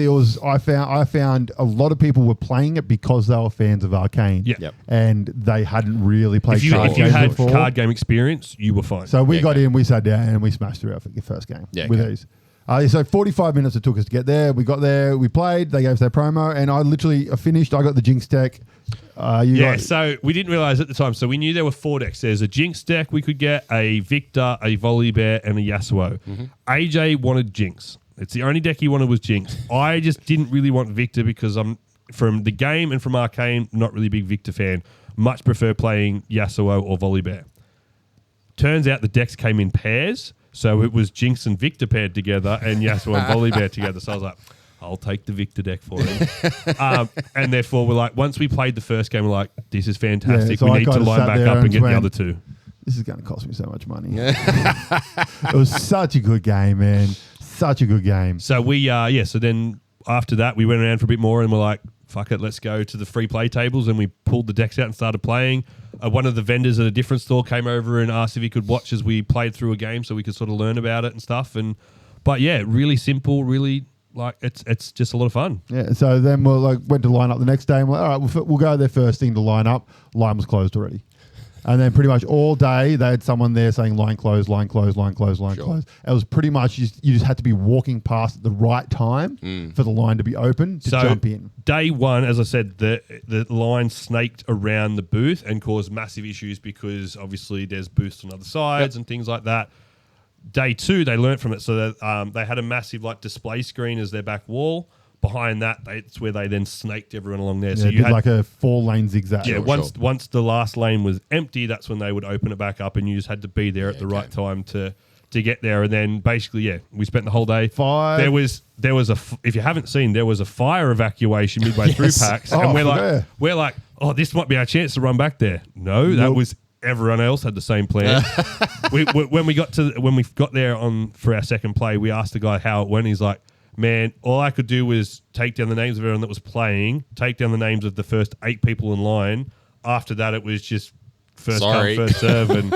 it was, I found a lot of people were playing it because they were fans of Arcane. Yeah. Yep. And they hadn't really played card if you games had before. card game experience, you were fine. So we got in, we sat down, and we smashed through our first game with these. So 45 minutes it took us to get there. We got there, we played, they gave us their promo, and I literally finished. I got the Jinx deck. So we didn't realize at the time. So we knew there were 4 decks. There's a Jinx deck we could get, a Victor, a Volibear, and a Yasuo. Mm-hmm. AJ wanted Jinx. It's the only deck he wanted was Jinx. I just didn't really want Victor because I'm, from the game and from Arcane, not really a big Victor fan. Much prefer playing Yasuo or Volibear. Turns out the decks came in pairs. So it was Jinx and Victor paired together and Yasuo and Volibear together. So I was like, I'll take the Victor deck for him. And therefore, we're like, once we played the first game, we're like, this is fantastic. Yeah, so we need to line back up and get the other 2. This is going to cost me so much money. It was such a good game, man. Such a good game. So so then after that, we went around for a bit more and we're like, fuck it, let's go to the free play tables. And we pulled the decks out and started playing. One of the vendors at a different store came over and asked if he could watch as we played through a game so we could sort of learn about it and stuff. But yeah, really simple, really it's just a lot of fun. Yeah. So then we went to line up the next day and we're like, all right, we'll go there first thing to line up. Line was closed already. And then pretty much all day they had someone there saying line closed, line closed, line closed, line closed. It was pretty much you just had to be walking past at the right time for the line to be open to jump in. Day 1, as I said, the line snaked around the booth and caused massive issues because obviously there's booths on other sides and things like that. Day 2, they learnt from it. So that, they had a massive display screen as their back wall. Behind that, it's where they then snaked everyone along there. So you had a 4-lane zigzag. Yeah, once the last lane was empty, that's when they would open it back up, and you just had to be there at the right time to get there. And then basically, we spent the whole day. There was if you haven't seen, there was a fire evacuation midway through PAX, and we're like, oh, this might be our chance to run back there. No, that was. Everyone else had the same plan. When we got there for our second play, we asked the guy how it went. He's like, man, all I could do was take down the names of everyone that was playing, take down the names of the first 8 people in line. After that, it was just first come, first serve, and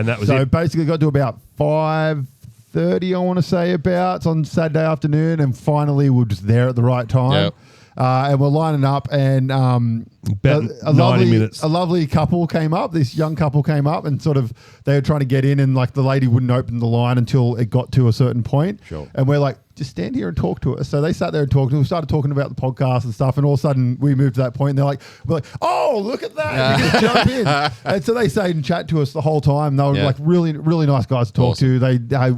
that was it. So basically got to about 5 9:30, I want to say about on Saturday afternoon, and finally we're just there at the right time. Yep. And we're lining up, and About 90 minutes. a lovely couple came up. This young couple came up, and sort of they were trying to get in, and like the lady wouldn't open the line until it got to a certain point. Sure. And we're like, just stand here and talk to us. So they sat there and talked to us. We started talking about the podcast and stuff, and all of a sudden we moved to that point, and we're like, oh, look at that. You can jump in. And so they stayed and chat to us the whole time. They were like really, really nice guys to talk to.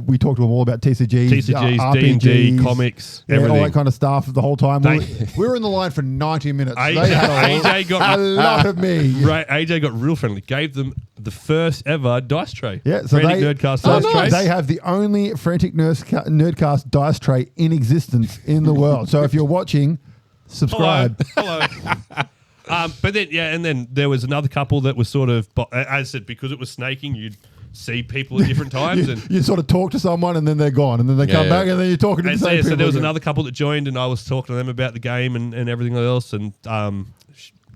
We talked to them all about TCGs, TCGs, D&D, comics, everything. All that kind of stuff the whole time. We were in the line for 90 minutes. AJ got a lot of me. Right, AJ got real friendly. Gave them the first ever dice tray. Yeah, so Frantic Nerdcast dice tray. They have the only Frantic Nerdcast dice tray in existence in the world. So if you're watching, subscribe. Hello. But then, and then there was another couple that was sort of, as I said, because it was snaking, you'd see people at different times. You sort of talk to someone and then they're gone, and then they come back and then you're talking to the same people. So there was again. another couple that joined, and I was talking to them about the game and everything else. And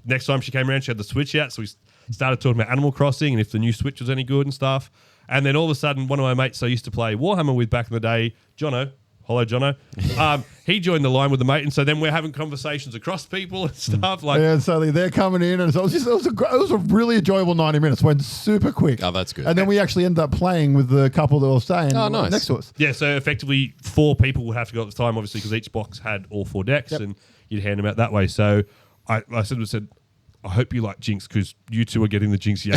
next time she came around, she had the Switch out, so we started talking about Animal Crossing and if the new Switch was any good and stuff. And then all of a sudden, one of my mates I used to play Warhammer with back in the day, Jono. Hello, Jono. He joined the line with the mate, and so then we're having conversations across people and stuff. And so they're coming in, and so it was a really enjoyable 90 minutes. Went super quick. Oh, that's good. And then we actually ended up playing with the couple that were staying nice. next to us. Yeah, so effectively 4 people would have to go at the time, obviously, because each box had all 4 decks, and you'd hand them out that way. So I said, I hope you like Jinx, because you two are getting the Jinx the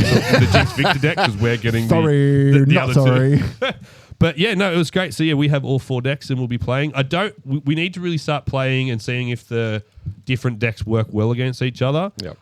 Jinx Victor deck, because we're getting the other sorry. two. But yeah, no, it was great. So yeah, we have all 4 decks and we'll be playing. We need to really start playing and seeing if the different decks work well against each other. Yep.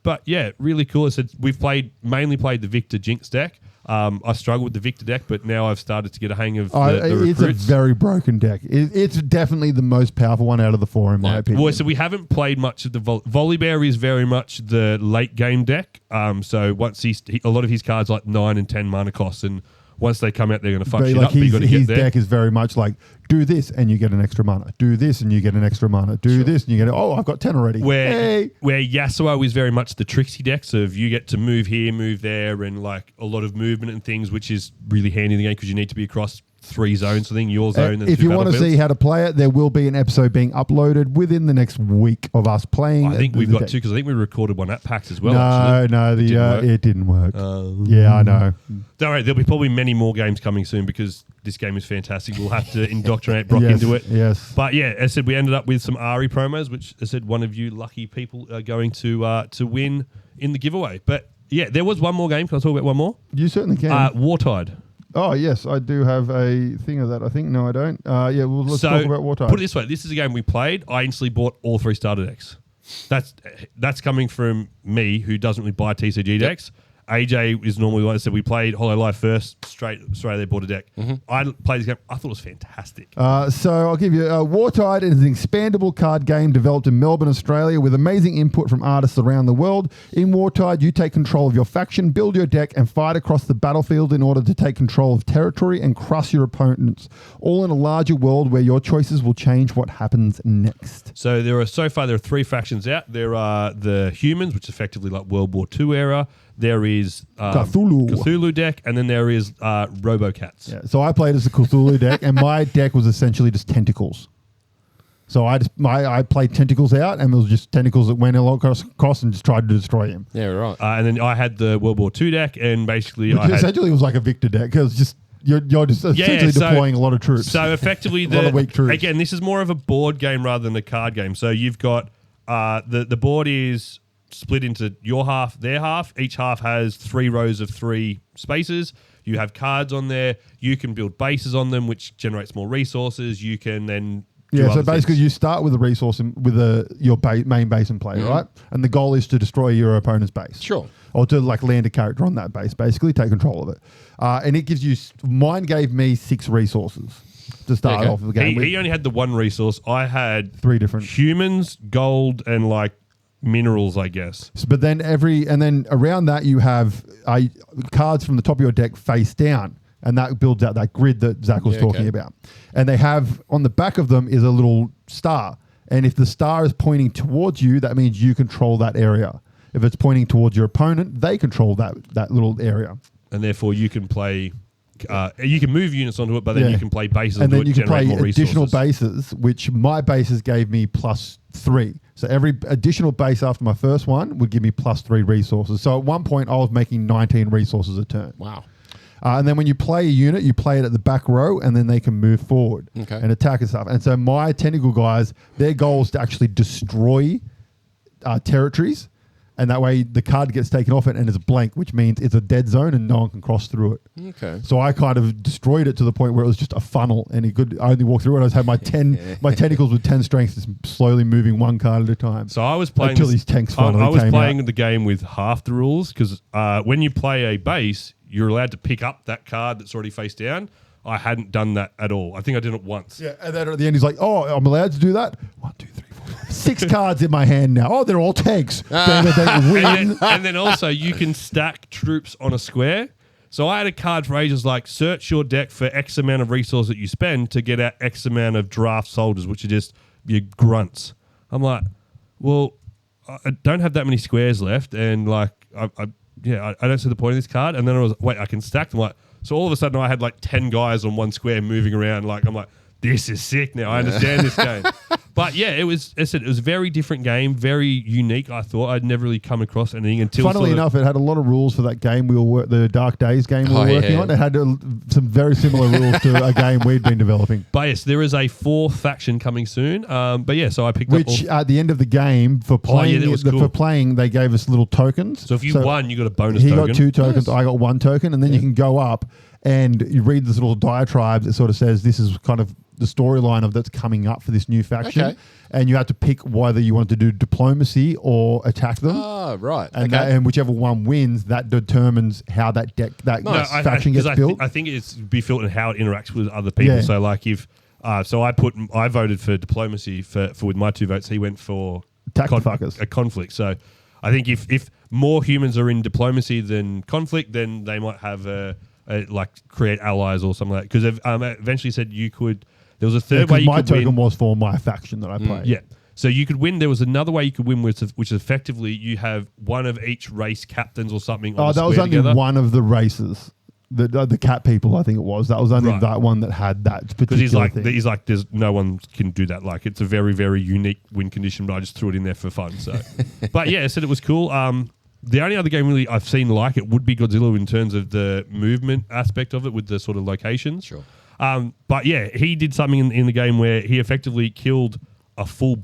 But yeah, really cool. I said we've mainly played the Victor Jinx deck. I struggled with the Victor deck, but now I've started to get a hang of the It's recruits. a very broken deck. It's definitely the most powerful one out of the 4, in my opinion. Well, so we haven't played much of the Volibear is very much the late game deck. So once a lot of his cards like 9 and 10 mana costs, and once they come out, they're going to fuck shit up. But you got to get there. His deck is very much like, do this and you get an extra mana. Do this and you get an extra mana. Do this and you get, I've got 10 already. Where Yasuo is very much the tricksy deck, so if you get to move here, move there, and like a lot of movement and things, which is really handy in the game because you need to be across 3 zones, I think, your zone. If you want to see how to play it, there will be an episode being uploaded within the next week of us playing. I think we've got 2, because I think we recorded one at PAX as well. It didn't work. Yeah, I know. Don't worry, there'll be probably many more games coming soon because this game is fantastic. We'll have to indoctrinate Brock into it. Yes. But yeah, as I said, we ended up with some Ari promos, which I said one of you lucky people are going to win in the giveaway. But yeah, there was one more game. Can I talk about one more? You certainly can. Wartide. Oh, yes, I do have a thing of that, I think. No, I don't. Let's talk about Wartide. Put it this way. This is a game we played. I instantly bought all 3 starter decks. That's coming from me, who doesn't really buy TCG decks. AJ is normally one that said we played Hollow Life first, straight there, bought a deck. I played this game. I thought it was fantastic. So I'll give you Wartide is an expandable card game developed in Melbourne, Australia, with amazing input from artists around the world. In Wartide, you take control of your faction, build your deck, and fight across the battlefield in order to take control of territory and crush your opponents, all in a larger world where your choices will change what happens next. So there are 3 factions out. There are the humans, which is effectively like World War II era. There is Cthulhu deck, and then there is Robocats. Yeah, so I played as the Cthulhu deck, and my deck was essentially just tentacles. So I played tentacles out, and it was just tentacles that went across and just tried to destroy him. Yeah, right. And then I had the World War II deck, and basically essentially it was like a Victor deck, because just you're just essentially deploying a lot of troops. So effectively, a lot of weak troops. Again, this is more of a board game rather than a card game. So you've got the board is split into your half, their half. Each half has 3 rows of 3 spaces. You have cards on there. You can build bases on them, which generates more resources. You can then so basically you start with a resource with your main base in play, right? And the goal is to destroy your opponent's base. Sure. Or to like land a character on that base, basically take control of it. And it gives you, mine gave me 6 resosources to start off the game. He only had the 1 resource. I had 3 different humans, gold, and like minerals, I guess. But then around that you have cards from the top of your deck face down, and that builds out that grid that Zach was talking about. And they have on the back of them is a little star, and if the star is pointing towards you, that means you control that area. If it's pointing towards your opponent, they control that little area, and therefore you can play you can move units onto it, but then you can play bases and then it, you can play more additional resources. bases, which my bases gave me +3. So every additional base after my first one would give me +3 resources. So at one point I was making 19 resources a turn. Wow. And then when you play a unit, you play it at the back row, and then they can move forward and attack and stuff. And so my tentacle guys, their goal is to actually destroy territories, and that way the card gets taken off it and it's blank, which means it's a dead zone and no one can cross through it. Okay. So I kind of destroyed it to the point where it was just a funnel, and he could only walk through it. I just had my my tentacles with 10 strength, just slowly moving one card at a time. So I was playing until these tanks finally I was came playing out. the game with half the rules because when you play a base, you're allowed to pick up that card that's already face down. I hadn't done that at all. I think I did it once. Yeah, and then at the end he's like, "Oh, I'm allowed to do that." 1, 2, 3, 4, 5. 6 cards in my hand now. Oh, they're all tanks. They win. And then also you can stack troops on a square. So I had a card for ages like search your deck for X amount of resources that you spend to get out X amount of draft soldiers, which are just your grunts. I'm like, well, I don't have that many squares left, and like I don't see the point of this card. And then I was wait, I can stack them. Like, so all of a sudden I had like 10 guys on one square moving around. Like, I'm like, this is sick now. I understand this game. But yeah, it was a very different game, very unique. I thought I'd never really come across anything until. Funnily enough, it had a lot of rules for that game the Dark Days game we were working on. It had some very similar rules to a game we'd been developing. But yes, there is a 4th faction coming soon. But yeah, so I picked up. Which at the end of the game for playing, cool. for playing, they gave us little tokens. So if you won, you got a bonus. He token. got 2 tokens. I got 1 token, and then you can go up and you read this little diatribes. It sort of says this is kind of the storyline of that's coming up for this new faction, and you have to pick whether you want to do diplomacy or attack them. Oh, right. And, and whichever one wins, that determines how that faction gets built. I think it's be built and how it interacts with other people. Yeah. So like if I voted for diplomacy for with my 2 votes. He went for fuckers. a conflict. So I think if more humans are in diplomacy than conflict, then they might have like create allies or something like that. Because eventually said you could. There was a third way you could win. My token was for my faction that I played. Yeah. So you could win. There was another way you could win, which is effectively you have one of each race captains or something. Oh, that was only one of the races. The cat people, I think it was. That was only that one that had that particular because he's like, there's no one can do that. Like, it's a very, very unique win condition, but I just threw it in there for fun. So, but yeah, I said it was cool. The only other game really I've seen like it would be Godzilla in terms of the movement aspect of it with the sort of locations. Sure. But yeah, he did something in the game where he effectively killed a full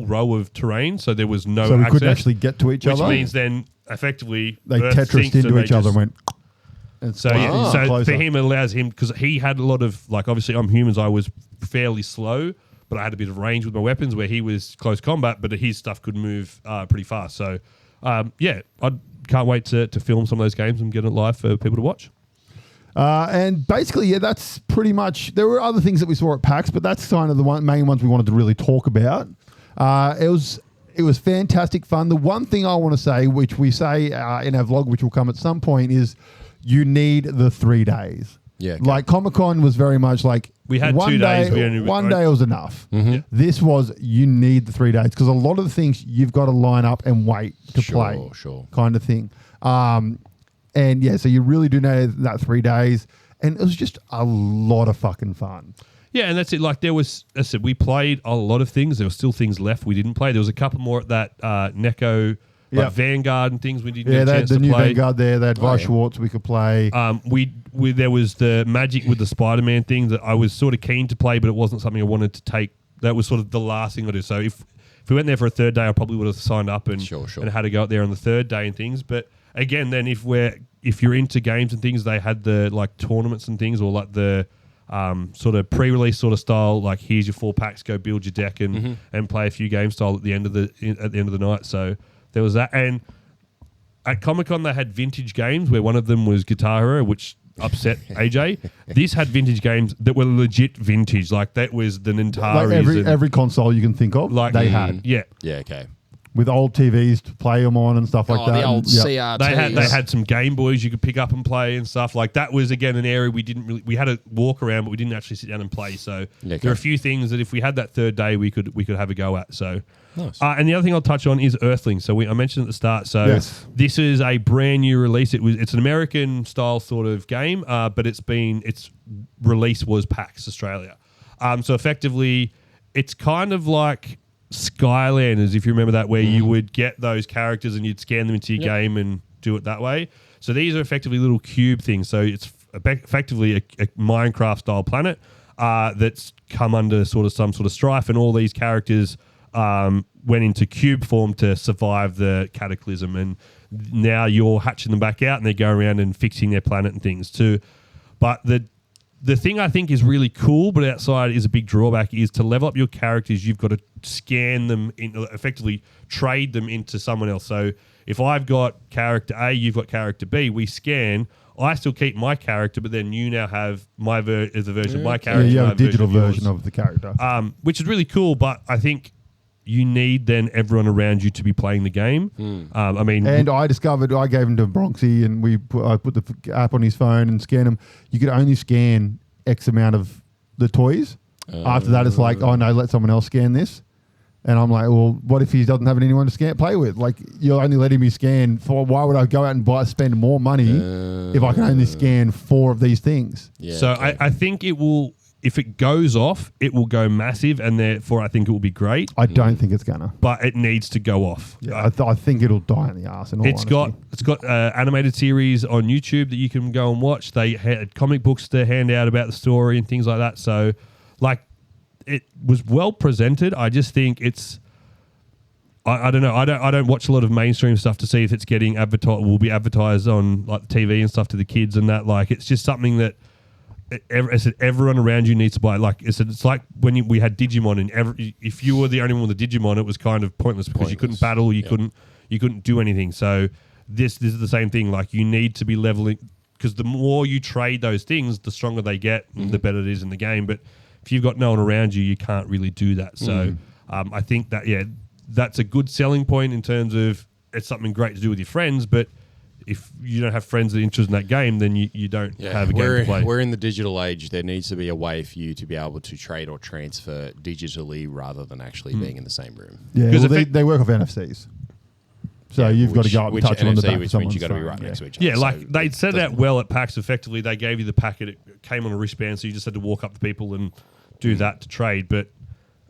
row of terrain, so there was no. So we access, couldn't actually get to each other. Which means then effectively they Tetrised into each other and went. And so for him, it allows him because he had a lot of like. Obviously, I'm humans. I was fairly slow, but I had a bit of range with my weapons. Where he was close combat, but his stuff could move pretty fast. So yeah, I can't wait to film some of those games and get it live for people to watch. And basically, yeah, that's pretty much. There were other things that we saw at PAX, but that's kind of the main ones we wanted to really talk about. It was fantastic fun. The one thing I want to say, which we say in our vlog, which will come at some point, is you need the 3 days. Yeah, okay. Like Comic-Con was very much like we had 1 2 days. One day was enough. Mm-hmm. Yeah. This was you need the 3 days because a lot of the things you've got to line up and wait to play, kind of thing. And yeah, so you really do know that 3 days. And it was just a lot of fucking fun. Yeah, and that's it. Like there was, as I said, we played a lot of things. There were still things left we didn't play. There was a couple more at that Neko, like Vanguard and things we didn't get a chance to play. Yeah, the new Vanguard there. They had Vi Schwartz we could play. There was the Magic with the Spider-Man thing that I was sort of keen to play, but it wasn't something I wanted to take. That was sort of the last thing I did. So if we went there for a 3rd day, I probably would have signed up and had to go out there on the 3rd day and things. But again, then if you're into games and things, they had the like tournaments and things, or like the sort of pre-release sort of style. Like here's your 4 packs, go build your deck and play a few games style at the end of the night. So there was that. And at Comic-Con they had vintage games where one of them was Guitar Hero, which upset AJ. This had vintage games that were legit vintage. Like that was the Nintendo. Like every console you can think of, like they had. Yeah. Yeah. Okay. with old TVs to play them on and stuff like that. The old Yep. CRTs. They had some Game Boys you could pick up and play and stuff. Like that was again an area we had a walk around, but we didn't actually sit down and play. So there are a few things that if we had that third day, we could have a go at. So. Nice. And the other thing I'll touch on is Earthling. So I mentioned at the start. So this is a brand new release. It's an American style sort of game, but its release was PAX Australia. So effectively, it's kind of like Skylanders, if you remember that, where you would get those characters and you'd scan them into your game and do it that way. So these are effectively little cube things. So it's effectively a Minecraft style planet that's come under some sort of strife, and all these characters went into cube form to survive the cataclysm, and now you're hatching them back out and they go around and fixing their planet and things too. But the thing I think is really cool, but outside is a big drawback, is to level up your characters, you've got to scan them, effectively trade them into someone else. So if I've got character A, you've got character B, we scan, I still keep my character, but then you now have the version of my character. Yeah, you have a digital version of the character. Which is really cool, but I think you need then everyone around you to be playing the game. And I discovered, I gave him to Bronxy, and I put the app on his phone and scanned him. You could only scan X amount of the toys. After that, it's like, oh no, let someone else scan this. And I'm like, well, what if he doesn't have anyone to play with? Like, you're only letting me scan why would I go out and spend more money if I can only scan 4 of these things? Yeah, so okay. I think it will. If it goes off, it will go massive, and therefore I think it will be great. I don't think it's gonna. But it needs to go off. Yeah, I think it'll die in the arse. It's got animated series on YouTube that you can go and watch. They had comic books to hand out about the story and things like that. So, like, it was well presented. I just think it's. I don't know. I don't watch a lot of mainstream stuff to see if it's getting will be advertised on like the TV and stuff to the kids and that. Like, it's just something that. I said everyone around you needs to buy. Like I said, it's like when we had Digimon, and if you were the only one with a Digimon, it was kind of pointless because you couldn't battle, you couldn't do anything. So this is the same thing. Like, you need to be leveling, because the more you trade those things, the stronger they get, and the better it is in the game. But if you've got no one around you, you can't really do that. So I think that that's a good selling point in terms of it's something great to do with your friends, but. If you don't have friends that are interested in that game, then you don't have a game to play. We're in the digital age. There needs to be a way for you to be able to trade or transfer digitally rather than actually being in the same room. Yeah, because they work off NFCs. So you've got to go up and touch them on the back. Which means you've got to be right next to each other. Yeah, like they said that well at PAX. Effectively, they gave you the packet. It came on a wristband, so you just had to walk up to people and do that to trade. But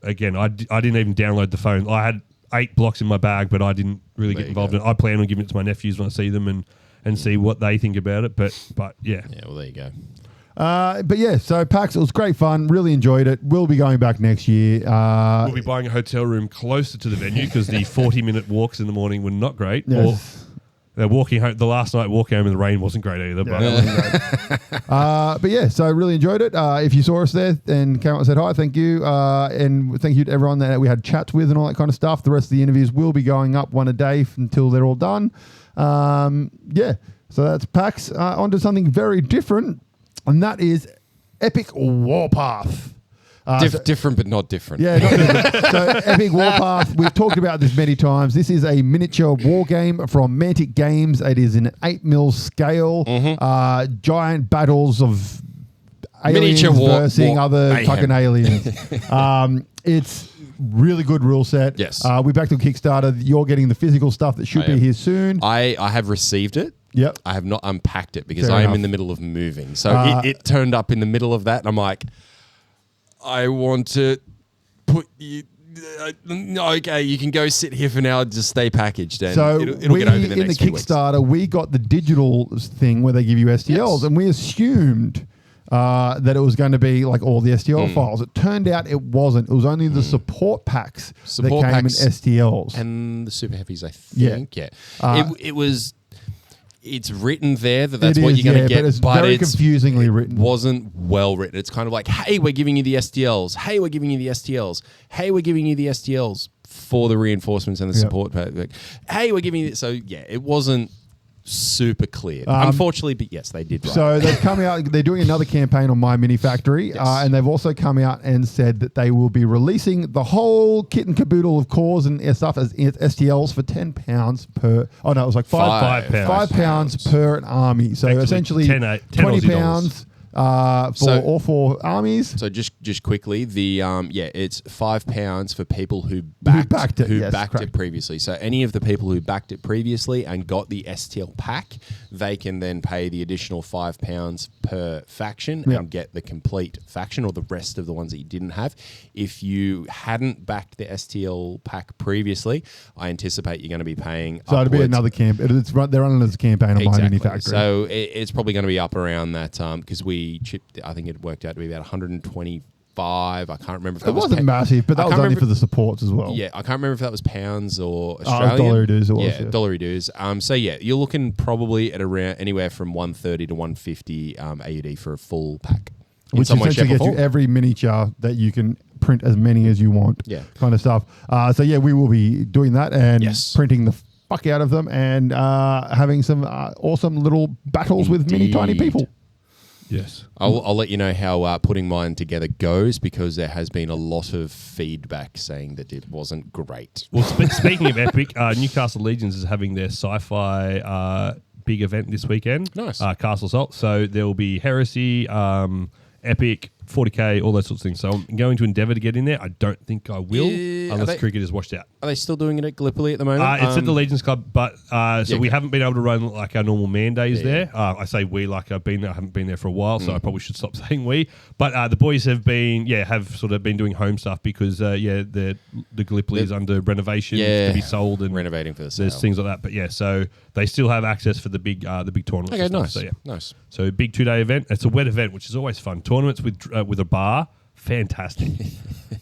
again, I didn't even download the phone. I had 8 blocks in my bag, but I didn't really get involved in it. I plan on giving it to my nephews when I see them and see what they think about it. But yeah. Yeah, well, there you go. But yeah, so PAX, it was great fun. Really enjoyed it. We'll be going back next year. We'll be buying a hotel room closer to the venue because the 40-minute walks in the morning were not great. Yes. Or walking home, the last night walking home in the rain wasn't great either. But yeah, so really enjoyed it. If you saw us there and came up and said hi, thank you. And thank you to everyone that we had chats with and all that kind of stuff. The rest of the interviews will be going up one a day until they're all done. Yeah, so that's PAX. On to something very different, and that is Epic Warpath. Different, but not different. Yeah, not different. So Epic Warpath, we've talked about this many times. This is a miniature war game from Mantic Games. It is an 8mm scale, giant battles of aliens versus other mayhem. Fucking aliens. It's really good rule set. Yes. We backed on Kickstarter. You're getting the physical stuff that should be here soon. I have received it. Yep. I have not unpacked it because I am in the middle of moving. So it turned up in the middle of that, and I'm like, I want to put you. Okay, you can go sit here for now. Just stay packaged, and so it'll get over in the Kickstarter, we got the digital thing where they give you STLs, and we assumed that it was going to be like all the STL files. It turned out it wasn't. It was only the support packs that came in STLs and the super heavies. I think. Yeah. It was. It's written there that's what you're going to get, but it's very confusingly written. It wasn't well written. It's kind of like, hey, we're giving you the STLs. Hey, we're giving you the STLs. Hey, we're giving you the STLs for the reinforcements and the support pack. Like, hey, we're giving you this. So, yeah, it wasn't super clear. Unfortunately, but yes, they did. So they've come out. They're doing another campaign on My Mini Factory, and they've also come out and said that they will be releasing the whole kit and caboodle of cores and stuff as STLs for £10 per. Oh no, it was like £5 per an army. So essentially, 10 £20 for all 4 armies. So just quickly, the it's £5 for people who backed it previously. So any of the people who backed it previously and got the STL pack, they can then pay the additional £5 per faction and get the complete faction or the rest of the ones that you didn't have. If you hadn't backed the STL pack previously, I anticipate you're going to be paying. So it'll be another camp. They're running as a campaign on My Mini Factory. So it's probably going to be up around that because we chipped. I think it worked out to be about 125. I can't remember if that wasn't massive, but that was only for the supports as well. Yeah, I can't remember if that was pounds or Australian. Dollary dues. Dollary dues. So yeah, you're looking probably at around anywhere from 130 to 150 AUD for a full pack. Which essentially gets you every miniature that you can print as many as you want. Yeah, kind of stuff. So yeah, we will be doing that and printing the fuck out of them and having some awesome little battles with mini tiny people. Yes. I'll let you know how putting mine together goes because there has been a lot of feedback saying that it wasn't great. Well, speaking of Epic, Newcastle Legions is having their sci-fi big event this weekend. Nice. Castle Assault. So there will be Heresy, Epic, 40k, all those sorts of things. So I'm going to endeavour to get in there. I don't think I will unless cricket is washed out. Are they still doing it at Gallipoli at the moment? It's at the Legions Club, but we haven't been able to run like our normal man days there. I say we like I've been there. I haven't been there for a while, so I probably should stop saying we. But the boys have sort of been doing home stuff because the Gallipoli is under renovation to be sold and renovating for the sale. There's things like that. But yeah, so they still have access for the big tournaments. Okay, nice. So, nice. So big 2-day event. It's a wet event, which is always fun. Tournaments with a bar. Fantastic.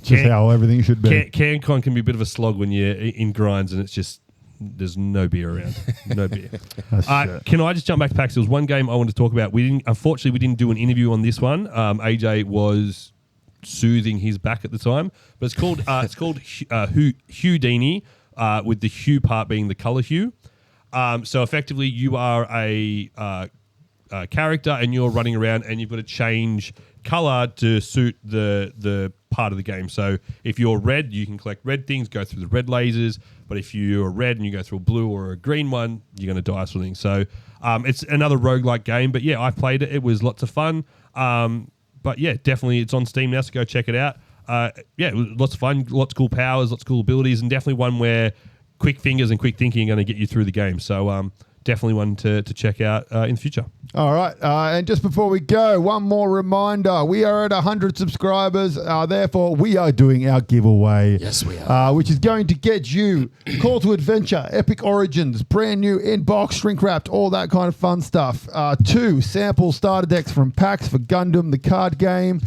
Just how everything should be. CanCon can be a bit of a slog when you're in grinds and it's just there's no beer around. No beer. Can I just jump back to PAX? There was one game I wanted to talk about. Unfortunately, we didn't do an interview on this one. AJ was soothing his back at the time, but it's called Houdini, with the hue part being the color hue. So effectively, you are a character and you're running around and you've got to change color to suit the part of the game. So if you're red, you can collect red things, go through the red lasers. But if you're red and you go through a blue or a green one, you're going to die sort of thing. So it's another roguelike game. But yeah, I played it. It was lots of fun. But yeah, definitely it's on Steam now, so go check it out. It was lots of fun, lots of cool powers, lots of cool abilities, and definitely one where quick fingers and quick thinking are going to get you through the game. So definitely one to check out in the future. All right. And just before we go, one more reminder. We are at 100 subscribers. Therefore, we are doing our giveaway. Yes, we are. Which is going to get you Call to Adventure, Epic Origins, brand new in-box, shrink-wrapped, all that kind of fun stuff. 2 sample starter decks from PAX for Gundam, the card game.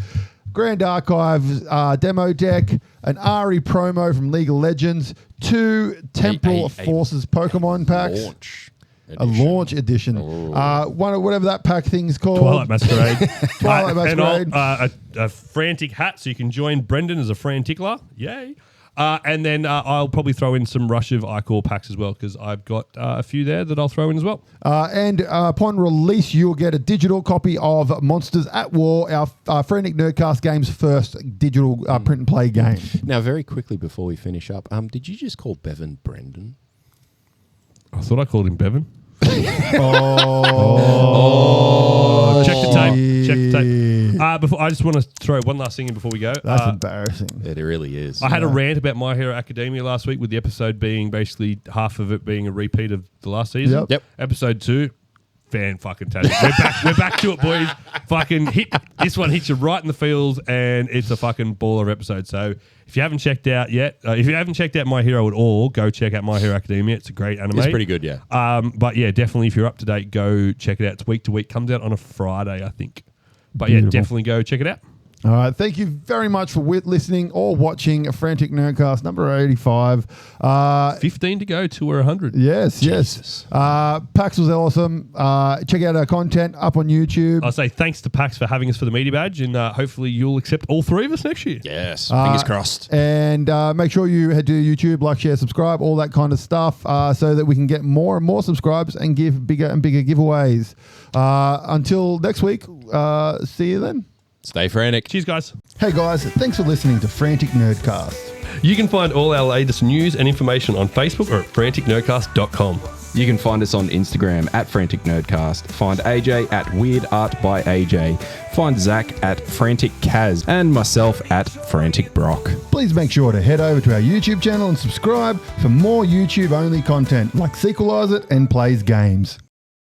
Grand Archives demo deck, an Ari promo from League of Legends, 2 Temporal Forces Pokemon packs. A launch edition. Whatever that pack thing's called. Twilight Masquerade. Twilight Masquerade. And a Frantic hat, so you can join Brendan as a Franticler. Yay. And then I'll probably throw in some Rush of iCore packs as well, because I've got a few there that I'll throw in as well. And upon release, you'll get a digital copy of Monsters at War, our Frantic Nerdcast game's first digital print and play game. Now, very quickly before we finish up, did you just call Bevan Brendan? I thought I called him Bevan. Check the tape. Check the tape. I just want to throw one last thing in before we go. That's embarrassing. It really is. I had a rant about My Hero Academia last week, with the episode being basically half of it being a repeat of the last season. Yep. Episode 2, fan-fucking-tastic. We're back to it, boys. This one hits you right in the feels, and it's a fucking baller episode. So if you haven't checked out yet, if you haven't checked out My Hero at all, go check out My Hero Academia. It's a great anime. It's pretty good, yeah. But yeah, definitely if you're up to date, go check it out. It's week to week. Comes out on a Friday, I think. But yeah, definitely go check it out. All right. Thank you very much for listening or watching Frantic Nerdcast number 85. 15 to go to 100. Yes. PAX was awesome. Check out our content up on YouTube. I'll say thanks to PAX for having us for the media badge, and hopefully you'll accept all three of us next year. Yes, fingers crossed. And make sure you head to YouTube, like, share, subscribe, all that kind of stuff, so that we can get more and more subscribers and give bigger and bigger giveaways. Until next week, see you then. Stay frantic. Cheers, guys. Hey guys, thanks for listening to Frantic Nerdcast. You can find all our latest news and information on Facebook or at franticnerdcast.com. You can find us on Instagram at Frantic Nerdcast. Find AJ at Weird Art by AJ. Find Zach at Frantic Kaz and myself at Frantic Brock. Please make sure to head over to our YouTube channel and subscribe for more YouTube-only content like Sequelize It and Plays Games.